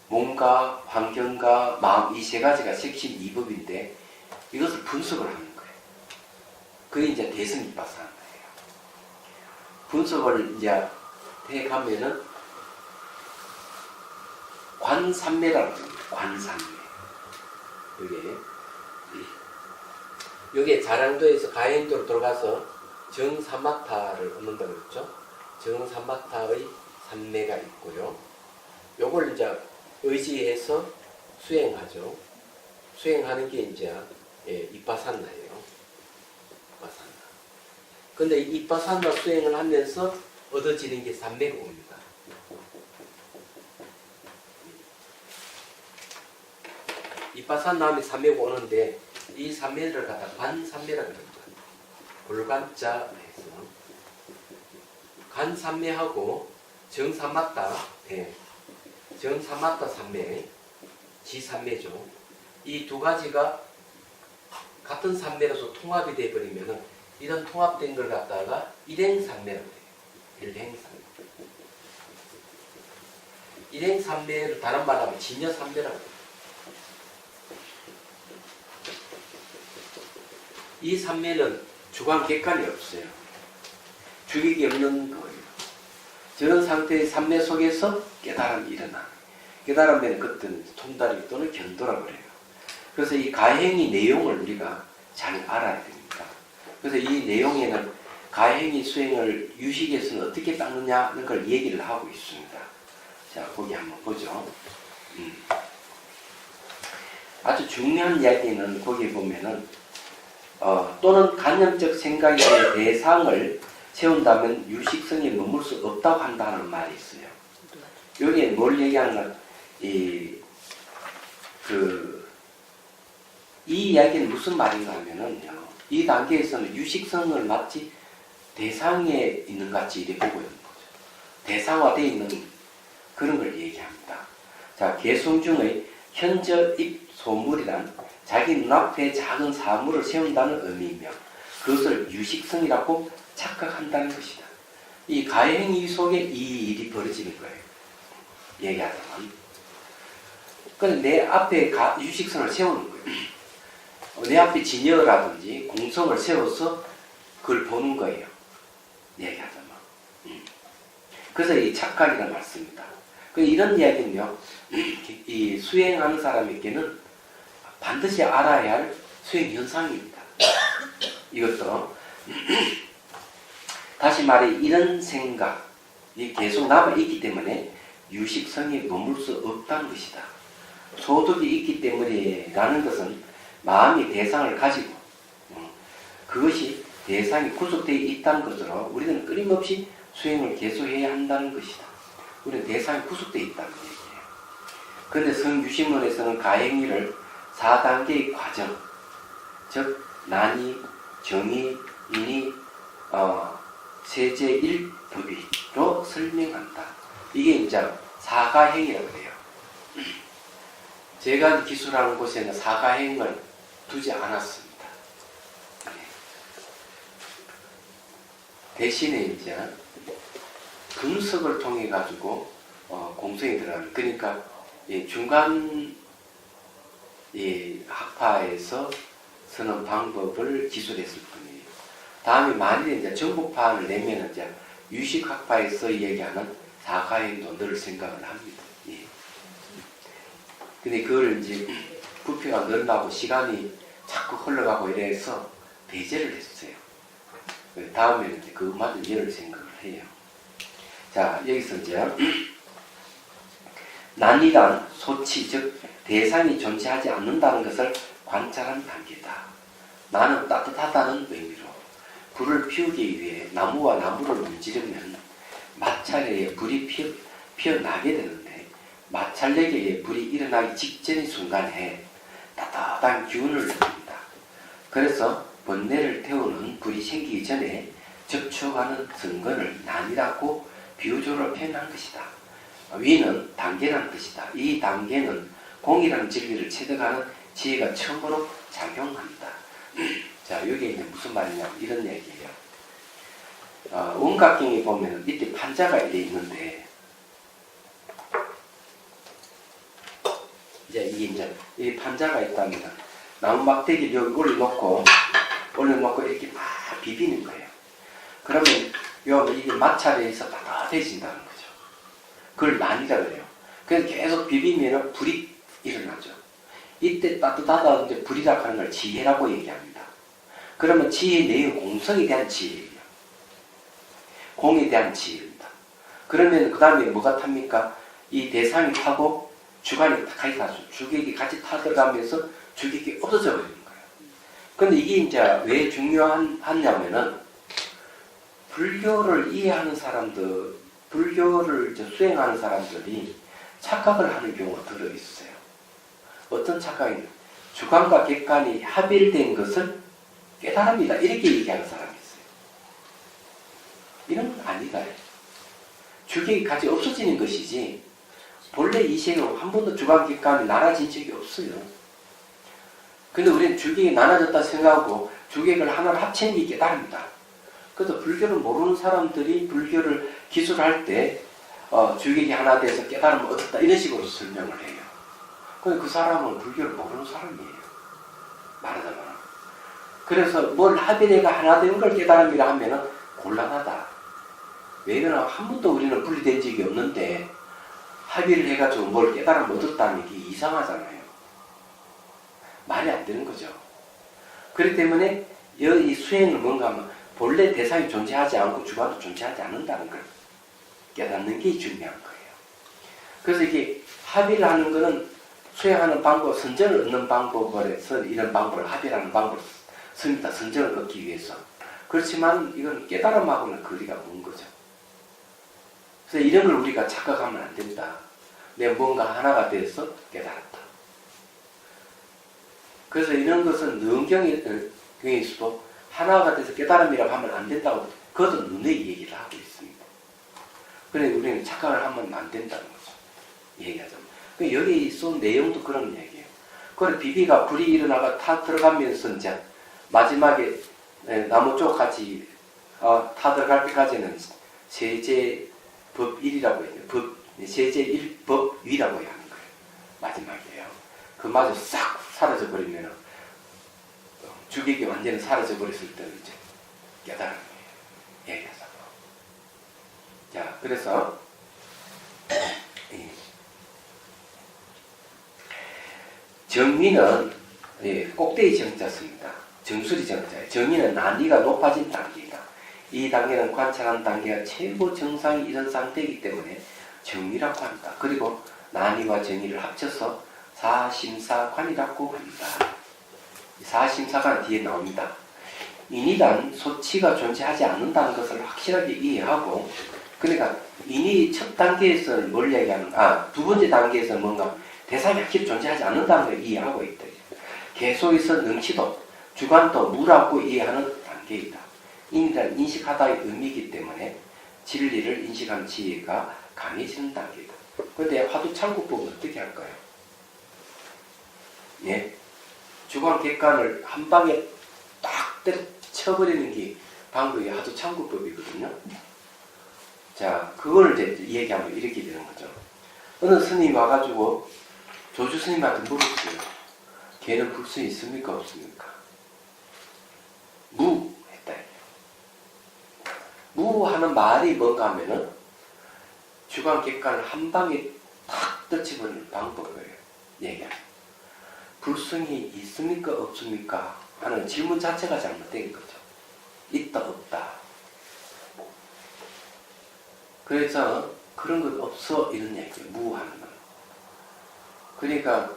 몸과 환경과 마음 이 세 가지가 색침 이법인데 이것을 분석을 하는 거예요. 그게 이제 대승이빠사하는 거예요. 분석을 이제 해가면은 관삼매라고 합니다. 관삼매. 이게 자량도에서 가행도로 들어가서 정사마타를 얻는다고 그랬죠. 정사마타의 삼매가 있고요. 요걸 이제 의지해서 수행하죠. 수행하는 게 이제 이빠사나예요. 이빠사나. 근데 이빠사나 수행을 하면서 얻어지는 게 삼매고입니다. 이빠사나 하면 삼매고 오는데 이 삼매를 갖다 관삼매라고 합니다. 불관자에서 간삼매하고 정삼맞다, 정삼맞다 삼매, 지삼매죠. 이 두 가지가 같은 삼매로서 통합이 되어버리면 이런 통합된 걸 갖다가 일행삼매라고 해요. 일행삼매. 일행삼매를 다른 말로 하면 진여삼매라고 해요. 이 삼매는 주관객관이 없어요. 주객이 없는 거예요. 저런 상태의 삼매 속에서 깨달음이 일어나. 깨달음에는 그때는 통달이 또는 견도라고 그래요. 그래서 이 가행의 내용을 우리가 잘 알아야 됩니다. 그래서 이 내용에는 가행의 수행을 유식에서는 어떻게 닦느냐는 걸 얘기를 하고 있습니다. 자, 거기 한번 보죠. 아주 중요한 이야기는 거기 보면은 또는 간념적 생각의 대상을 세운다면 유식성에 머물 수 없다고 한다는 말이 있어요. 여기에 뭘 얘기하는 이 이야기는 무슨 말인가 하면은요, 이 단계에서는 유식성을 마치 대상에 있는 같이 이렇게 보고 있는 거죠. 대상화되어 있는 그런 걸 얘기합니다. 자, 개성 중의 현저입 소물이란 자기 눈앞에 작은 사물을 세운다는 의미이며 그것을 유식성이라고 착각한다는 것이다. 이 가행위 속에 이 일이 벌어지는 거예요. 얘기하자면. 근데 내 앞에 유식성을 세우는 거예요. 내 앞에 진여라든지 공성을 세워서 그걸 보는 거예요. 얘기하자면. 그래서 이 착각이라는 말씀입니다. 이런 이야기는요, 이 수행하는 사람에게는 반드시 알아야 할 수행 현상입니다. 이것도 다시 말해 이런 생각이 계속 남아있기 때문에 유식성에 머물 수 없다는 것이다. 소득이 있기 때문에 라는 것은 마음이 대상을 가지고 그것이 대상이 구속되어 있다는 것으로 우리는 끊임없이 수행을 계속해야 한다는 것이다. 우리는 대상이 구속되어 있다는 얘기예요. 그런데 성유식론에서는 가행위를 4단계의 과정, 즉 난이, 정의, 인이, 세제 1법위로 설명한다. 이게 이제 사가행이라고 해요. 제가 기술하는 곳에는 사가행을 두지 않았습니다. 대신에 이제 분석을 통해 가지고 공성이 들어가는, 그러니까 중간 학파에서 쓰는 방법을 기술했을 뿐이에요. 다음에 만일에 이제 정복파를 내면 이제 유식학파에서 얘기하는 사가행도 늘 생각을 합니다. 예. 근데 그걸 이제 부피가 늘어나고 시간이 자꾸 흘러가고 이래서 배제를 했어요. 다음에는 이제 그것마저 열 생각을 해요. 자, 여기서 이제 난이란 소치, 즉 대상이 존재하지 않는다는 것을 관찰한 단계다. 나는 따뜻하다는 의미로 불을 피우기 위해 나무와 나무를 문지르면 마찰에 불이 피어나게 되는데 마찰력에 불이 일어나기 직전의 순간에 따뜻한 기운을 느낀다. 그래서 번뇌를 태우는 불이 생기기 전에 접촉하는 선건을 난이라고 비유적으로 표현한 것이다. 위는 단계라는 뜻이다. 이 단계는 공이라는 진리를 체득하는 지혜가 처음으로 작용한다. 자, 여기 이제 무슨 말이냐, 이런 얘기예요. 원각경에 보면 밑에 판자가 이렇게 있는데, 이제 이 판자가 있다면 나무 막대기를 여기 올려놓고 이렇게 막 비비는 거예요. 그러면 이게 마찰에 있어 따뜻해진다는 거죠. 그걸 난이라고 해요. 그래서 계속 비비면 불이 일어나죠. 이때 따뜻하다 이제 불이라고 하는 걸 지혜라고 얘기합니다. 그러면 지혜의 내용 공성에 대한 지혜예요. 공에 대한 지혜입니다. 그러면 그 다음에 뭐가 탑니까? 이 대상이 타고 주관이 같이 타죠. 주객이 같이 타들어가면서 주객이 없어져 버리는 거예요. 근데 이게 이제 왜 중요하냐면은 불교를 이해하는 사람들, 불교를 이제 수행하는 사람들이 착각을 하는 경우가 들어 있어요. 어떤 착각이냐? 주관과 객관이 합일된 것을 깨달음이다. 이렇게 얘기하는 사람이 있어요. 이런 건 아니다. 주객이 같이 없어지는 것이지 본래 이 세계로 한 번도 주관 객관이 나눠진 적이 없어요. 근데 우리는 주객이 나눠졌다 생각하고 주객을 하나로 합친 게 깨달음이다. 그래서 불교를 모르는 사람들이 불교를 기술할 때 주객이 하나 돼서 깨달음을 얻었다 이런 식으로 설명을 해요. 근데 그 사람은 불교를 모르는 사람이에요. 말하자면. 그래서 뭘 합의내가 하나 된 걸 깨달음이라 하면은 곤란하다. 왜냐면 한 번도 우리는 분리된 적이 없는데 합의를 해가지고 뭘 깨달음 얻었다는 게 이상하잖아요. 말이 안 되는 거죠. 그렇기 때문에 이 수행을 뭔가 하면 본래 대상이 존재하지 않고 주관도 존재하지 않는다는 걸 깨닫는 게 중요한 거예요. 그래서 이게 합의를 하는 거는 수행하는 방법, 선정을 얻는 방법에서 이런 방법을 합의라는 방법을 씁니다. 선정을 얻기 위해서. 그렇지만 이건 깨달음하고는 거리가 먼 거죠. 그래서 이런 걸 우리가 착각하면 안 된다. 내가 뭔가 하나가 돼서 깨달았다. 그래서 이런 것은 능경에서도 하나가 돼서 깨달음이라고 하면 안 된다고 그것도 눈의 얘기를 하고 있습니다. 그래 우리는 착각을 하면 안 된다는 거죠. 얘기하자면. 여기 쏜 내용도 그런 얘기예요. 그래 비비가 불이 일어나가 타 들어가면서 이제 마지막에 나무 쪽 같이 타 들어갈 때까지는 세제법 1이라고 해요. 세제 1법 위라고 하는 거예요. 마지막이에요. 그 마저 싹 사라져 버리면 주객이 완전히 사라져 버렸을 때는 이제 깨달음이에요. 얘기하자면. 자, 그래서 정미는 꼭대기 정자습니다. 정수리 정자예요. 정미는 난이가 높아진 단계이다. 이 단계는 관찰하는 단계가 최고 정상이 이런 상태이기 때문에 정미라고 합니다. 그리고 난이와 정의를 합쳐서 사심사관이라고 합니다. 사심사관 뒤에 나옵니다. 인이란 소치가 존재하지 않는다는 것을 확실하게 이해하고, 그러니까 인이 첫 단계에서 뭘 얘기하는, 두 번째 단계에서 뭔가 대상이 확실히 존재하지 않는다는 걸 이해하고 있다. 계속해서 능치도, 주관도 무라고 이해하는 단계이다. 인이란 인식하다의 의미이기 때문에 진리를 인식하는 지혜가 강해지는 단계이다. 그런데 화두창구법은 어떻게 할까요? 예, 주관 객관을 한 방에 딱 때려쳐버리는 게 방법이 화두창구법이거든요. 자, 그걸 이제 얘기하면 이렇게 되는 거죠. 어느 스님이 와가지고 조주 스님한테 물었어요. 걔는 불수 있습니까 없습니까? 무 했다. 무 하는 말이 뭔가 하면은 주관 객관을 한 방에 탁 떨쳐버리는 방법이에요. 얘기하면. 불성이 있습니까 없습니까 하는 질문 자체가 잘못된 거죠. 있다 없다. 그래서 그런 것 없어 이런 얘기예요. 무하는 건. 그러니까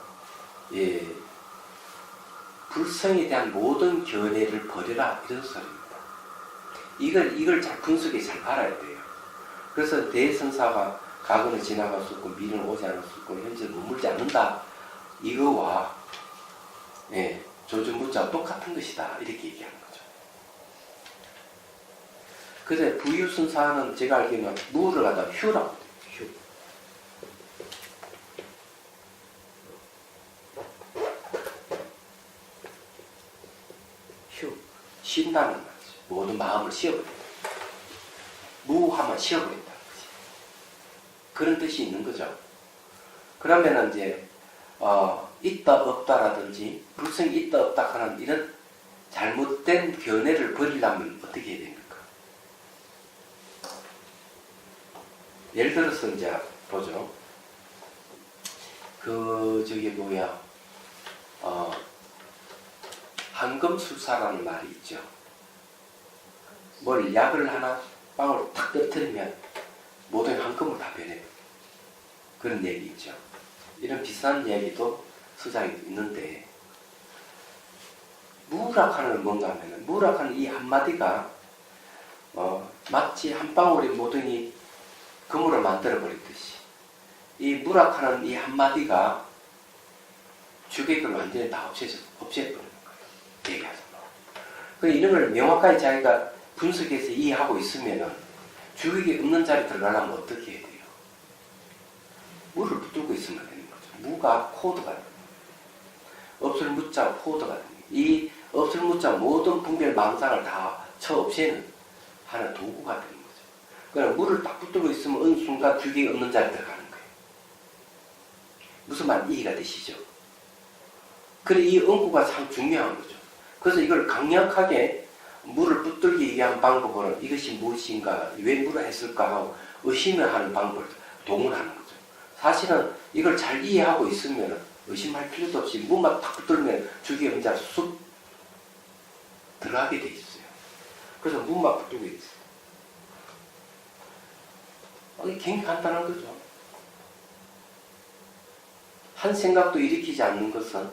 불성에 대한 모든 견해를 버려라 이런 소리입니다. 이걸 잘 분석해 잘 알아야 돼요. 그래서 대선사가 과거는 지나갔었고 미래는 오지 않았었고 현재 머물지 않는다. 이거와 조주무자와 똑같은 것이다. 이렇게 얘기하는 거죠. 그래서 부유순사는 제가 알기로는 무를 갖다 휴라고 해요. 휴. 쉰다는 말이죠. 모든 마음을 쉬어버린다. 무하면 쉬어버린다. 그런 뜻이 있는 거죠. 그러면은 이제 있다 없다라든지 불성이 있다 없다 하는 이런 잘못된 견해를 버리려면 어떻게 해야 됩니까? 예를 들어서 이제 보죠. 황금술사라는 말이 있죠. 뭘 약을 하나 빵을 탁 떨어뜨리면 모든 황금을 다 변해요. 그런 얘기 있죠. 이런 비슷한 이야기도 서장에 있는데 무락하는 뭔가 하면 무락하는 이 한마디가 마치 한 방울의 모든이 그물을 만들어 버리듯이 이 무락하는 이 한마디가 주객을 완전히 다 없애버리는 거예요. 얘기하자면. 이런 걸 명확하게 자기가 분석해서 이해하고 있으면은 주객이 없는 자리에 들어가려면 어떻게 해야 돼요? 무를 붙들고 있으면 되는 거죠. 무가 코드가 됩니다. 없을 무자 코드가 됩니다. 이 없을 무자 모든 분별 망상을 다 쳐 없애는 하나의 도구가 되는 거죠. 그러니까 무를 딱 붙들고 있으면 어느 순간 주객이 없는 자리에 들어가는 거예요. 무슨 말 이해가 되시죠? 그래 이 응구가 참 중요한 거죠. 그래서 이걸 강력하게 물을 붙들기 위한 방법으로는 이것이 무엇인가, 왜 물을 했을까 하고 의심을 하는 방법을 동원하는 거죠. 사실은 이걸 잘 이해하고 있으면 의심할 필요도 없이 물만 딱 붙들면 주객이 혼자 쑥 들어가게 돼 있어요. 그래서 물만 붙들고 있어요. 이게 굉장히 간단한 거죠. 한 생각도 일으키지 않는 것은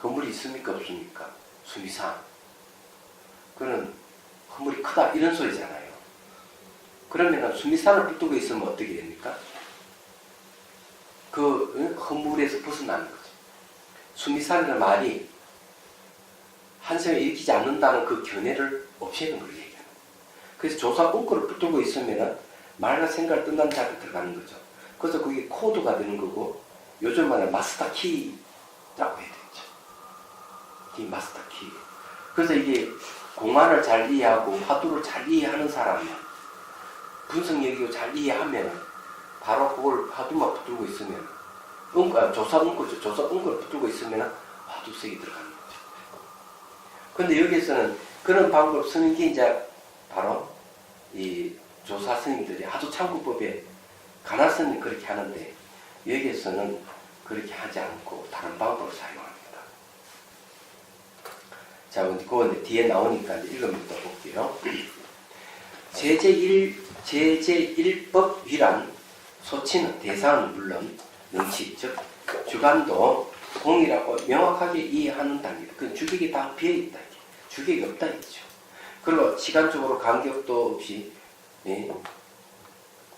건물이 있습니까 없습니까? 수미산. 그는 건물이 크다 이런 소리잖아요. 그러면 수미산을 붙들고 있으면 어떻게 됩니까? 그 건물에서 벗어나는 거죠. 수미산이라는 말이 한 생을 일으키지 않는다는 그 견해를 없애는 걸 얘기하는 거예요. 그래서 조사 엉크를 붙들고 있으면 말과 생각을 끝난 자리에 들어가는 거죠. 그래서 그게 코드가 되는 거고 요즘 말하는 마스터 키라고 해야 되죠. 이 마스터 키. 그래서 이게 공안을 잘 이해하고 화두를 잘 이해하는 사람은 분석력이고 잘 이해하면 바로 그걸 화두만 붙들고 있으면 조사 엉크죠. 조사 엉크를 붙들고 있으면 화두색이 들어가는 거죠. 근데 여기에서는 그런 방법을 쓰는 게 이제 바로 이 조사 스님들이 하도 참고법에 가나 스님 그렇게 하는데 여기에서는 그렇게 하지 않고 다른 방법을 사용합니다. 자, 그건 뒤에 나오니까 읽으면서 볼게요. 제제1법 위란 소치는 대상은 물론 능치, 즉 주관도 공이라고 명확하게 이해하는 단계. 그 주객이 다 비어있다. 주객이 없다 이죠. 그리고 시간적으로 간격도 없이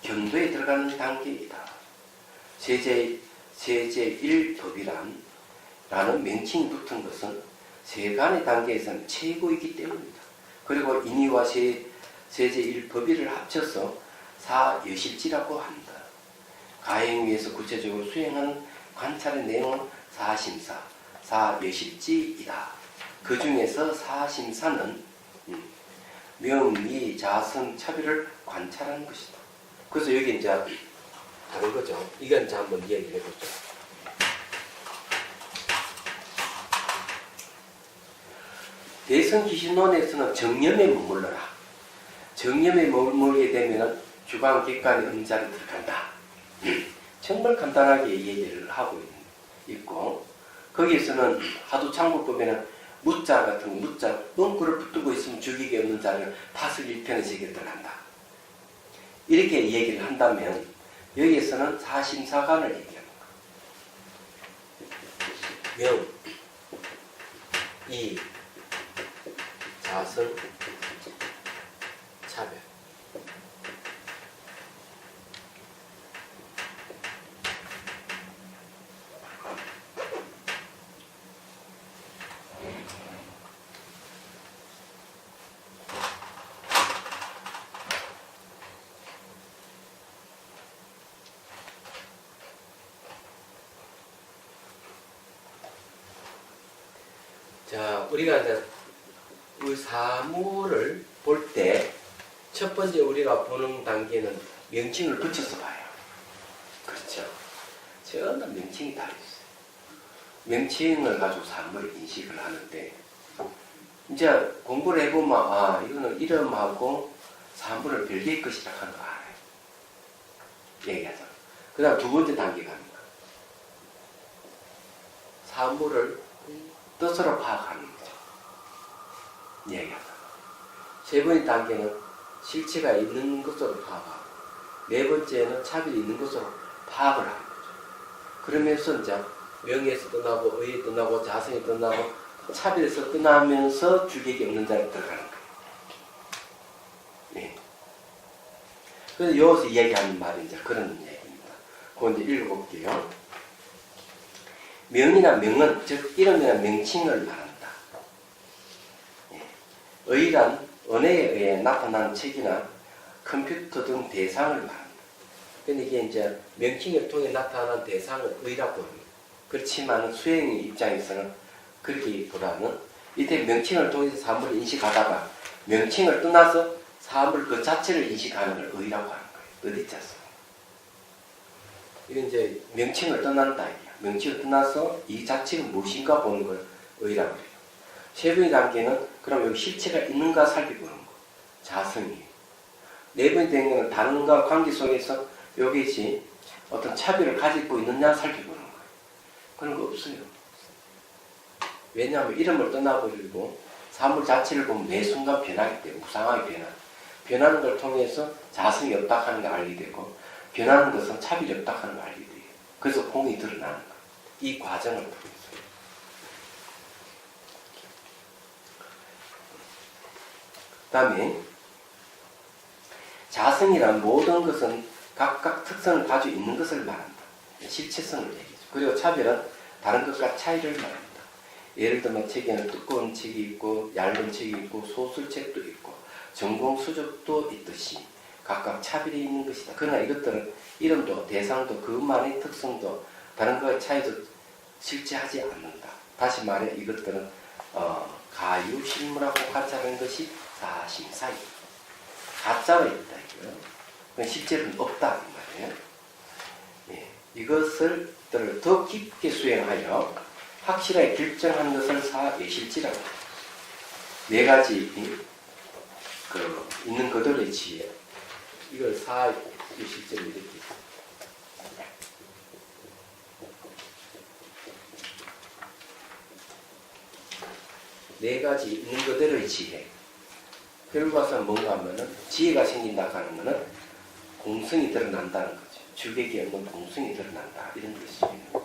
견도에 들어가는 단계이다. 세제1법이라는 명칭이 붙은 것은 세간의 단계에서는 최고이기 때문입니다. 그리고 인의와 세제1법위를 합쳐서 사여실지라고 합니다. 가행위에서 구체적으로 수행하는 관찰의 내용은 사심사, 사여실지이다. 그 중에서 사심사는 명리, 자성, 차별을 관찰하는 것이다. 그래서 여기 이제 다른 거죠. 이건 이제 한번 이야기를 해보죠. 대성기신론에서는 정념에 머물러라. 정념에 머물게 되면 주관, 객관의 음자를 들어간다. 정말 간단하게 얘기를 하고 있고 거기에서는 하두창고법에는 무자 같은 무자, 엉구를 붙들고 있으면 주객이 없는 자를 파슬 1편의 세계에 들어간다. 이렇게 얘기를 한다면 여기에서는 사심사관을 얘기하는 거예요. 명, 이, 자성, 차별. 자, 우리가 이제 그 사물을 볼 때 첫 번째 우리가 보는 단계는 명칭을 붙여서 봐요. 그렇죠? 전부 명칭이 다 있어요. 명칭을 가지고 사물을 인식을 하는데 이제 공부를 해보면 이거는 이름하고 사물을 별개의 것이라 하는 거 알아요. 얘기하자. 그 다음 두 번째 단계가 합니다. 사물을 뜻으로 파악하는 거죠. 얘기하자. 세 번째 단계는 실체가 있는 것으로 파악하고 네 번째는 차별이 있는 것으로 파악을 하는 거죠. 그러면서 이제 명예에서 떠나고 의에 떠나고 자성에 떠나고 차별에서 떠나면서 주객이 없는 자리에 들어가는 거예요. 네. 그래서 여기서 이야기하는 말이 이제 그런 이야기입니다. 그거 이제 읽어볼게요. 명이나 명은 즉 이름이나 명칭을 말한다. 예. 의란 언어에 의해 나타나는 책이나 컴퓨터 등 대상을 말한다. 근데 이게 이제 명칭을 통해 나타나는 대상을 의라고 합니다. 그렇지만 수행의 입장에서는 그렇기보다는 이때 명칭을 통해서 사물을 인식하다가 명칭을 떠나서 사물 그 자체를 인식하는 걸 의라고 하는 거예요. 어디자서. 이건 이제 명칭을 떠난다. 명칭을 떠나서 이 자체가 무엇인가 보는 걸 의라고 해요. 세 번의 단계는 그럼 여기 실체가 있는가 살펴보는 거. 자성이에요. 네 번의 단계는 다른과 관계 속에서 여기지 어떤 차별을 가지고 있느냐 살펴보는 거예요. 그런 거 없어요. 왜냐하면 이름을 떠나버리고 사물 자체를 보면 매 순간 변하기 때문에 무상하게 변하는 걸 통해서 자성이 없다 하는 걸 알게 되고 변하는 것은 차별이 없다 하는 걸 알게 돼요. 그래서 공이 드러나는 거예요. 이 과정을 통해서. 그 다음에 자성이란 모든 것은 각각 특성을 가지고 있는 것을 말한다. 실체성을 얘기하죠. 그리고 차별은 다른 것과 차이를 말합니다. 예를 들면 책에는 두꺼운 책이 있고 얇은 책이 있고 소설책도 있고 전공 수족도 있듯이 각각 차별이 있는 것이다. 그러나 이것들은 이름도 대상도 그것만의 특성도 다른 것의 차이도 실제하지 않는다. 다시 말해 이것들은 가유실무라고 관찰하는 것이 사심사이다. 가짜가 있다 이거예요. 실제로는 없다 이 말이에요. 예, 이것을 더 깊게 수행하여 확실하게 결정하는 것을 사예실지라고 해요. 네 가지 있는 그들의 지혜 이걸 사예실지로 이렇게 네 가지 있는 그들의 지혜 결과는 뭔가 하면은 지혜가 생긴다 하는 것은 공성이 드러난다는 거죠. 주객이 없는 공성이 드러난다 이런 뜻입니다.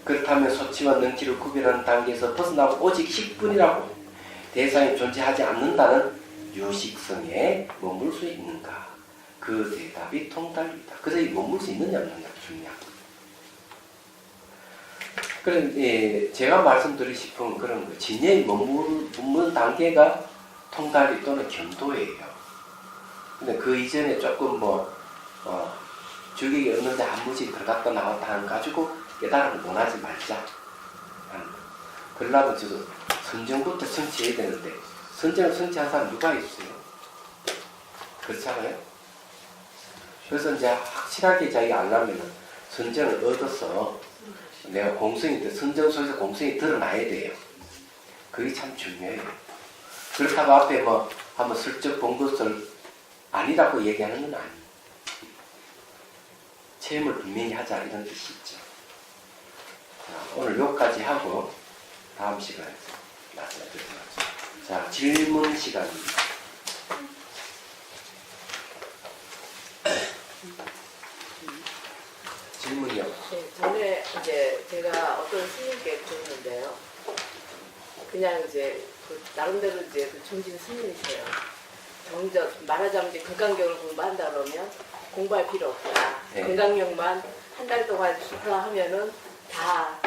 그렇다면 소치와 능치를 구별하는 단계에서 벗어나고 오직 식분이라고 대상이 존재하지 않는다는 유식성에 머물 수 있는가? 그 대답이 통달이다. 그래서 이 머물 수 있느냐 없느냐 중요한 거예요. 그런 제가 말씀드리고 싶은 그런 거 진여에 머무는 단계가 통달이 또는 견도예요. 근데 그 이전에 조금 주객이 없는데 한 번씩 들어갔다 나왔다 하는 가지고 깨달음을 원하지 말자 하는 거. 그러려면 저도 선정부터 성취해야 되는데 선정을 성취한 사람 누가 있어요? 그렇잖아요? 그래서 이제 확실하게 자기가 알려면 선정을 얻어서 내가 공성이 선정 속에서 공성이 드러나야 돼요. 그게 참 중요해요. 그렇다고 앞에 한번 슬쩍 본 것을 아니라고 얘기하는 건 아니에요. 체험을 분명히 하자 이런 뜻이 있죠. 자, 오늘 여기까지 하고 다음 시간에 말씀드리도록 하겠습니다. 자, 질문 시간입니다. 질문이요.
네, 전에 이제 제가 어떤 스님께 들었는데요. 그냥 이제 나름대로 이제 중진 스님이세요. 말하자면 이제 금강경을 공부한다 그러면 공부할 필요 없다.
네.
금강경만 한 달 동안 수행하면은 다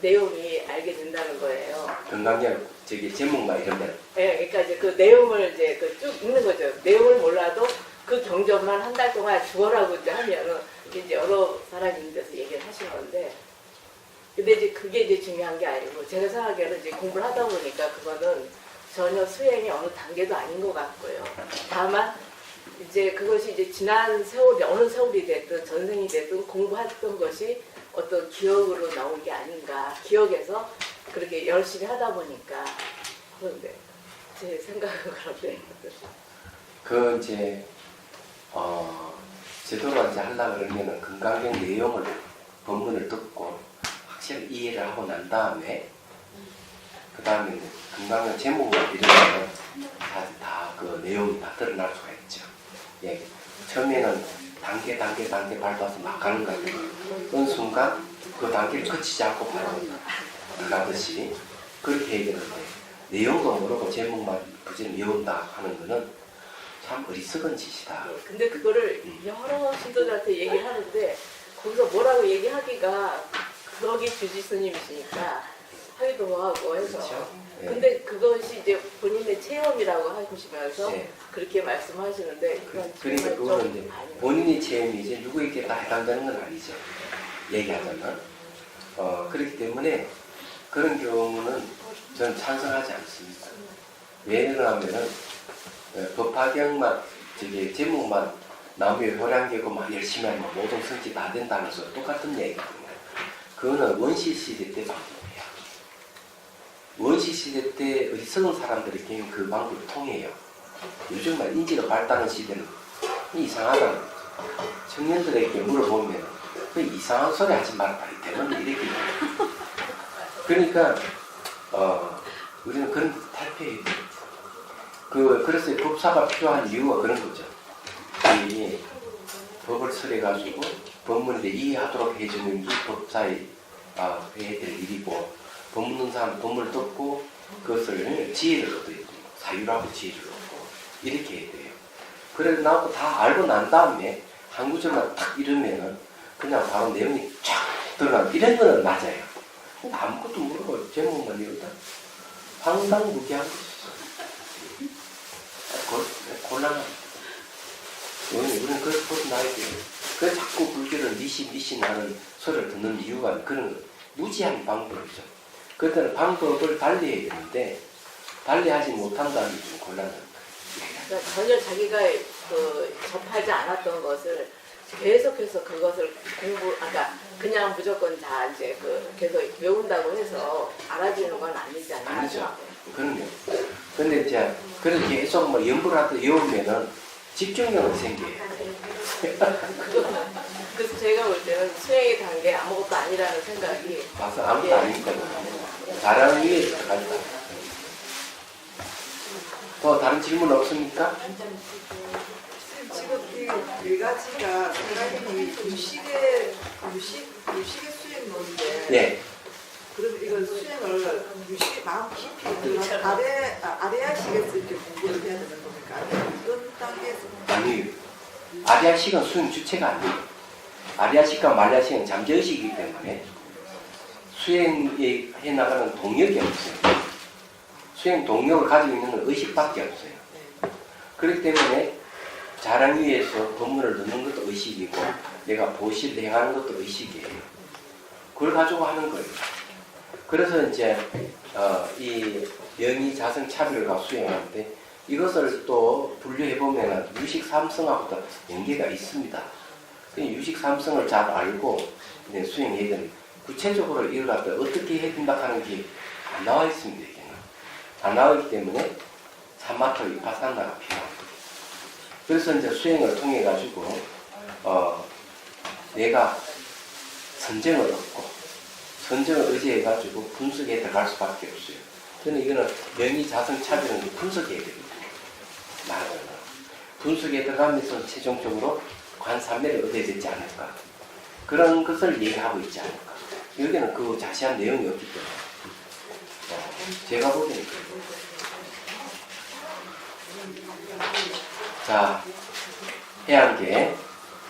내용이 알게 된다는 거예요.
건강약 제목만 이런 데.
네, 그러니까 이제 그 내용을 이제 쭉 읽는 거죠. 내용을 몰라도 그 경전만 한 달 동안 주어라고 이제 하면은 이제 여러 사람이 있는 데서 얘기를 하신 건데, 근데 이제 그게 이제 중요한 게 아니고 제가 생각에는 이제 공부를 하다 보니까 그거는 전혀 수행이 어느 단계도 아닌 것 같고요. 다만 이제 그것이 이제 지난 세월이 어느 세월이 됐든 전생이 됐든 공부했던 것이 어떤 기억으로 나온 게 아닌가. 기억에서 그렇게 열심히 하다 보니까 그런데 제 생각은 그런데.
그 이제 제도로 이제 하려고 그러면은 건강경 내용을 본문을 듣고 확실히 이해를 하고 난 다음에 그 다음에 건강경 제목을 이루면 다 그 내용이 다 드러날 수가 있죠. 예. 처음에는 단계 밟아서 막 가는 거예요. 어느 순간 그 단계를 거치지 않고 바로 들어가듯이 그렇게 얘기하는데 내용도 모르고 제목만 부지런히 외운다 하는 거는 참 어리석은 짓이다.
근데 그거를 여러 신도들한테 얘기를 하는데 거기서 뭐라고 얘기하기가 거기 주지 스님이시니까 하기도 뭐하고 해서
그렇죠? 예.
근데 그것이 이제 본인의 체험이라고 하시면서
예.
그렇게 말씀하시는데 그건
그러니까
정말
그거는
좀
이제
아니에요.
본인의 체험이 이제 누구에게 다 해당되는 건 아니죠. 얘기하자면. 그렇기 때문에 그런 경우는 저는 찬성하지 않습니다. 왜 그러냐면은 법화경만 저기 제목만 나무에 호랑개고 막 열심히 하면 모든 성취 다 된다면서 똑같은 얘기거든요. 그거는 원시 시대 때 방법이에요. 원시 시대 때 어리석은 사람들이 그냥 그 방법을 통해요. 요즘만 인지도 발달한 시대는 이상하다는 거죠. 청년들에게 물어보면 그 이상한 소리 하지 말아라. 대부분 이렇게 얘기해요. 그러니까 우리는 그런 탈피해야 돼요. 그래서 법사가 필요한 이유가 그런 거죠. 이 법을 설해가지고 법문에 이해하도록 해주는 게 법사의 해야 될 일이고, 법 묻는 사람 법문을 듣고 그것을 지혜를 얻어야 돼요. 사유라고 지혜를 얻고 이렇게 해야 돼요. 그래서 나도 다 알고 난 다음에 한 구절만 딱 이러면은 그냥 바로 내용이 쫙 들어가는 이런 거는 맞아요. 아무것도 모르고 제목만 이러다 황당무계한 것이죠. 곤란합니다. 우리는 그래서 벗어나야 돼요. 그래서 자꾸 불교를 미신 하는 소리를 듣는 이유가 그런 무지한 방법이죠. 그때는 방법을 달리 해야 되는데 달리하지 못한다는 게 좀 곤란합니다.
그러니까 전혀 자기가 접하지 않았던 것을 계속해서 그것을 그냥 무조건 다 이제 계속 외운다고 해서 알아지는 건 아니잖아요.
아니죠. 그럼요. 근데 이제 그래서 계속 뭐 연구를 하다 외우면은 집중력은 생겨요.
그래서 제가 볼 때는 수행의 단계 아무것도 아니라는 생각이
와서 아무것도 아닙니다. 잘하는 위에 들어간다. 또 다른 질문 없습니까?
지금 이네 가지가 대가님이 유식의 수행론인데
네.
그럼 이걸 수행을 유식의 마음 깊이 아래아식에서 이렇게 공부를 해야 되는 겁니까? 아니면 이런 단계에서
아니에요. 아리아식은 수행 주체가 아니에요. 아리아식과 말리아식은 잠재의식이기 때문에 수행에 해나가는 동력이 없어요. 수행 동력을 가지고 있는 건 의식밖에 없어요. 그렇기 때문에 자랑 위에서 법문을 듣는 것도 의식이고 내가 보시를 행하는 것도 의식이에요. 그걸 가지고 하는 거예요. 그래서 이제 이 영이 자성 차별과 수행하는데 이것을 또 분류해보면 유식 삼성하고도 연계가 있습니다. 유식 삼성을 잘 알고 수행해야 되는 구체적으로 이걸 갖다 어떻게 해야 된다 하는 게 안 나와 있습니다. 여기는. 안 나오기 때문에 참마토 위파산나가 필요합니다. 그래서 이제 수행을 통해 가지고 내가 선정을 얻고 선정을 의지해 가지고 분석에 들어갈 수밖에 없어요. 저는 이거는 명의 자성 차별은 분석해야 되거든요. 말하자면 분석에 들어가면서 최종적으로 관삼매를 얻어야 되지 않을까. 그런 것을 얘기하고 있지 않을까. 여기는 그 자세한 내용이 없기 때문에 제가 보기에는 그래요. 자, 해안계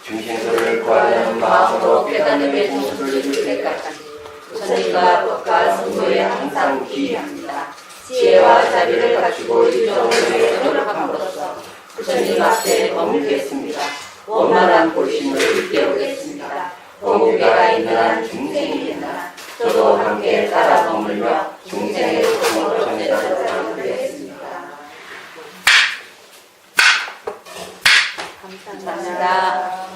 중생들을 구하는 마음으로 깨닫는 공부를 이룰 때까지 선인과 법과 성도에 항상 기이합니다. 지혜와 자비를 갖추고 일정을 위해 노력함으로써 부처님 앞에 머물겠습니다. 원만한 볼심을 일깨우겠습니다. 공개가 있는 한 중생이 있나 저도 함께 따라 머물며 중생의 소통을 전해드리도록 하겠습니다.
감사합니다.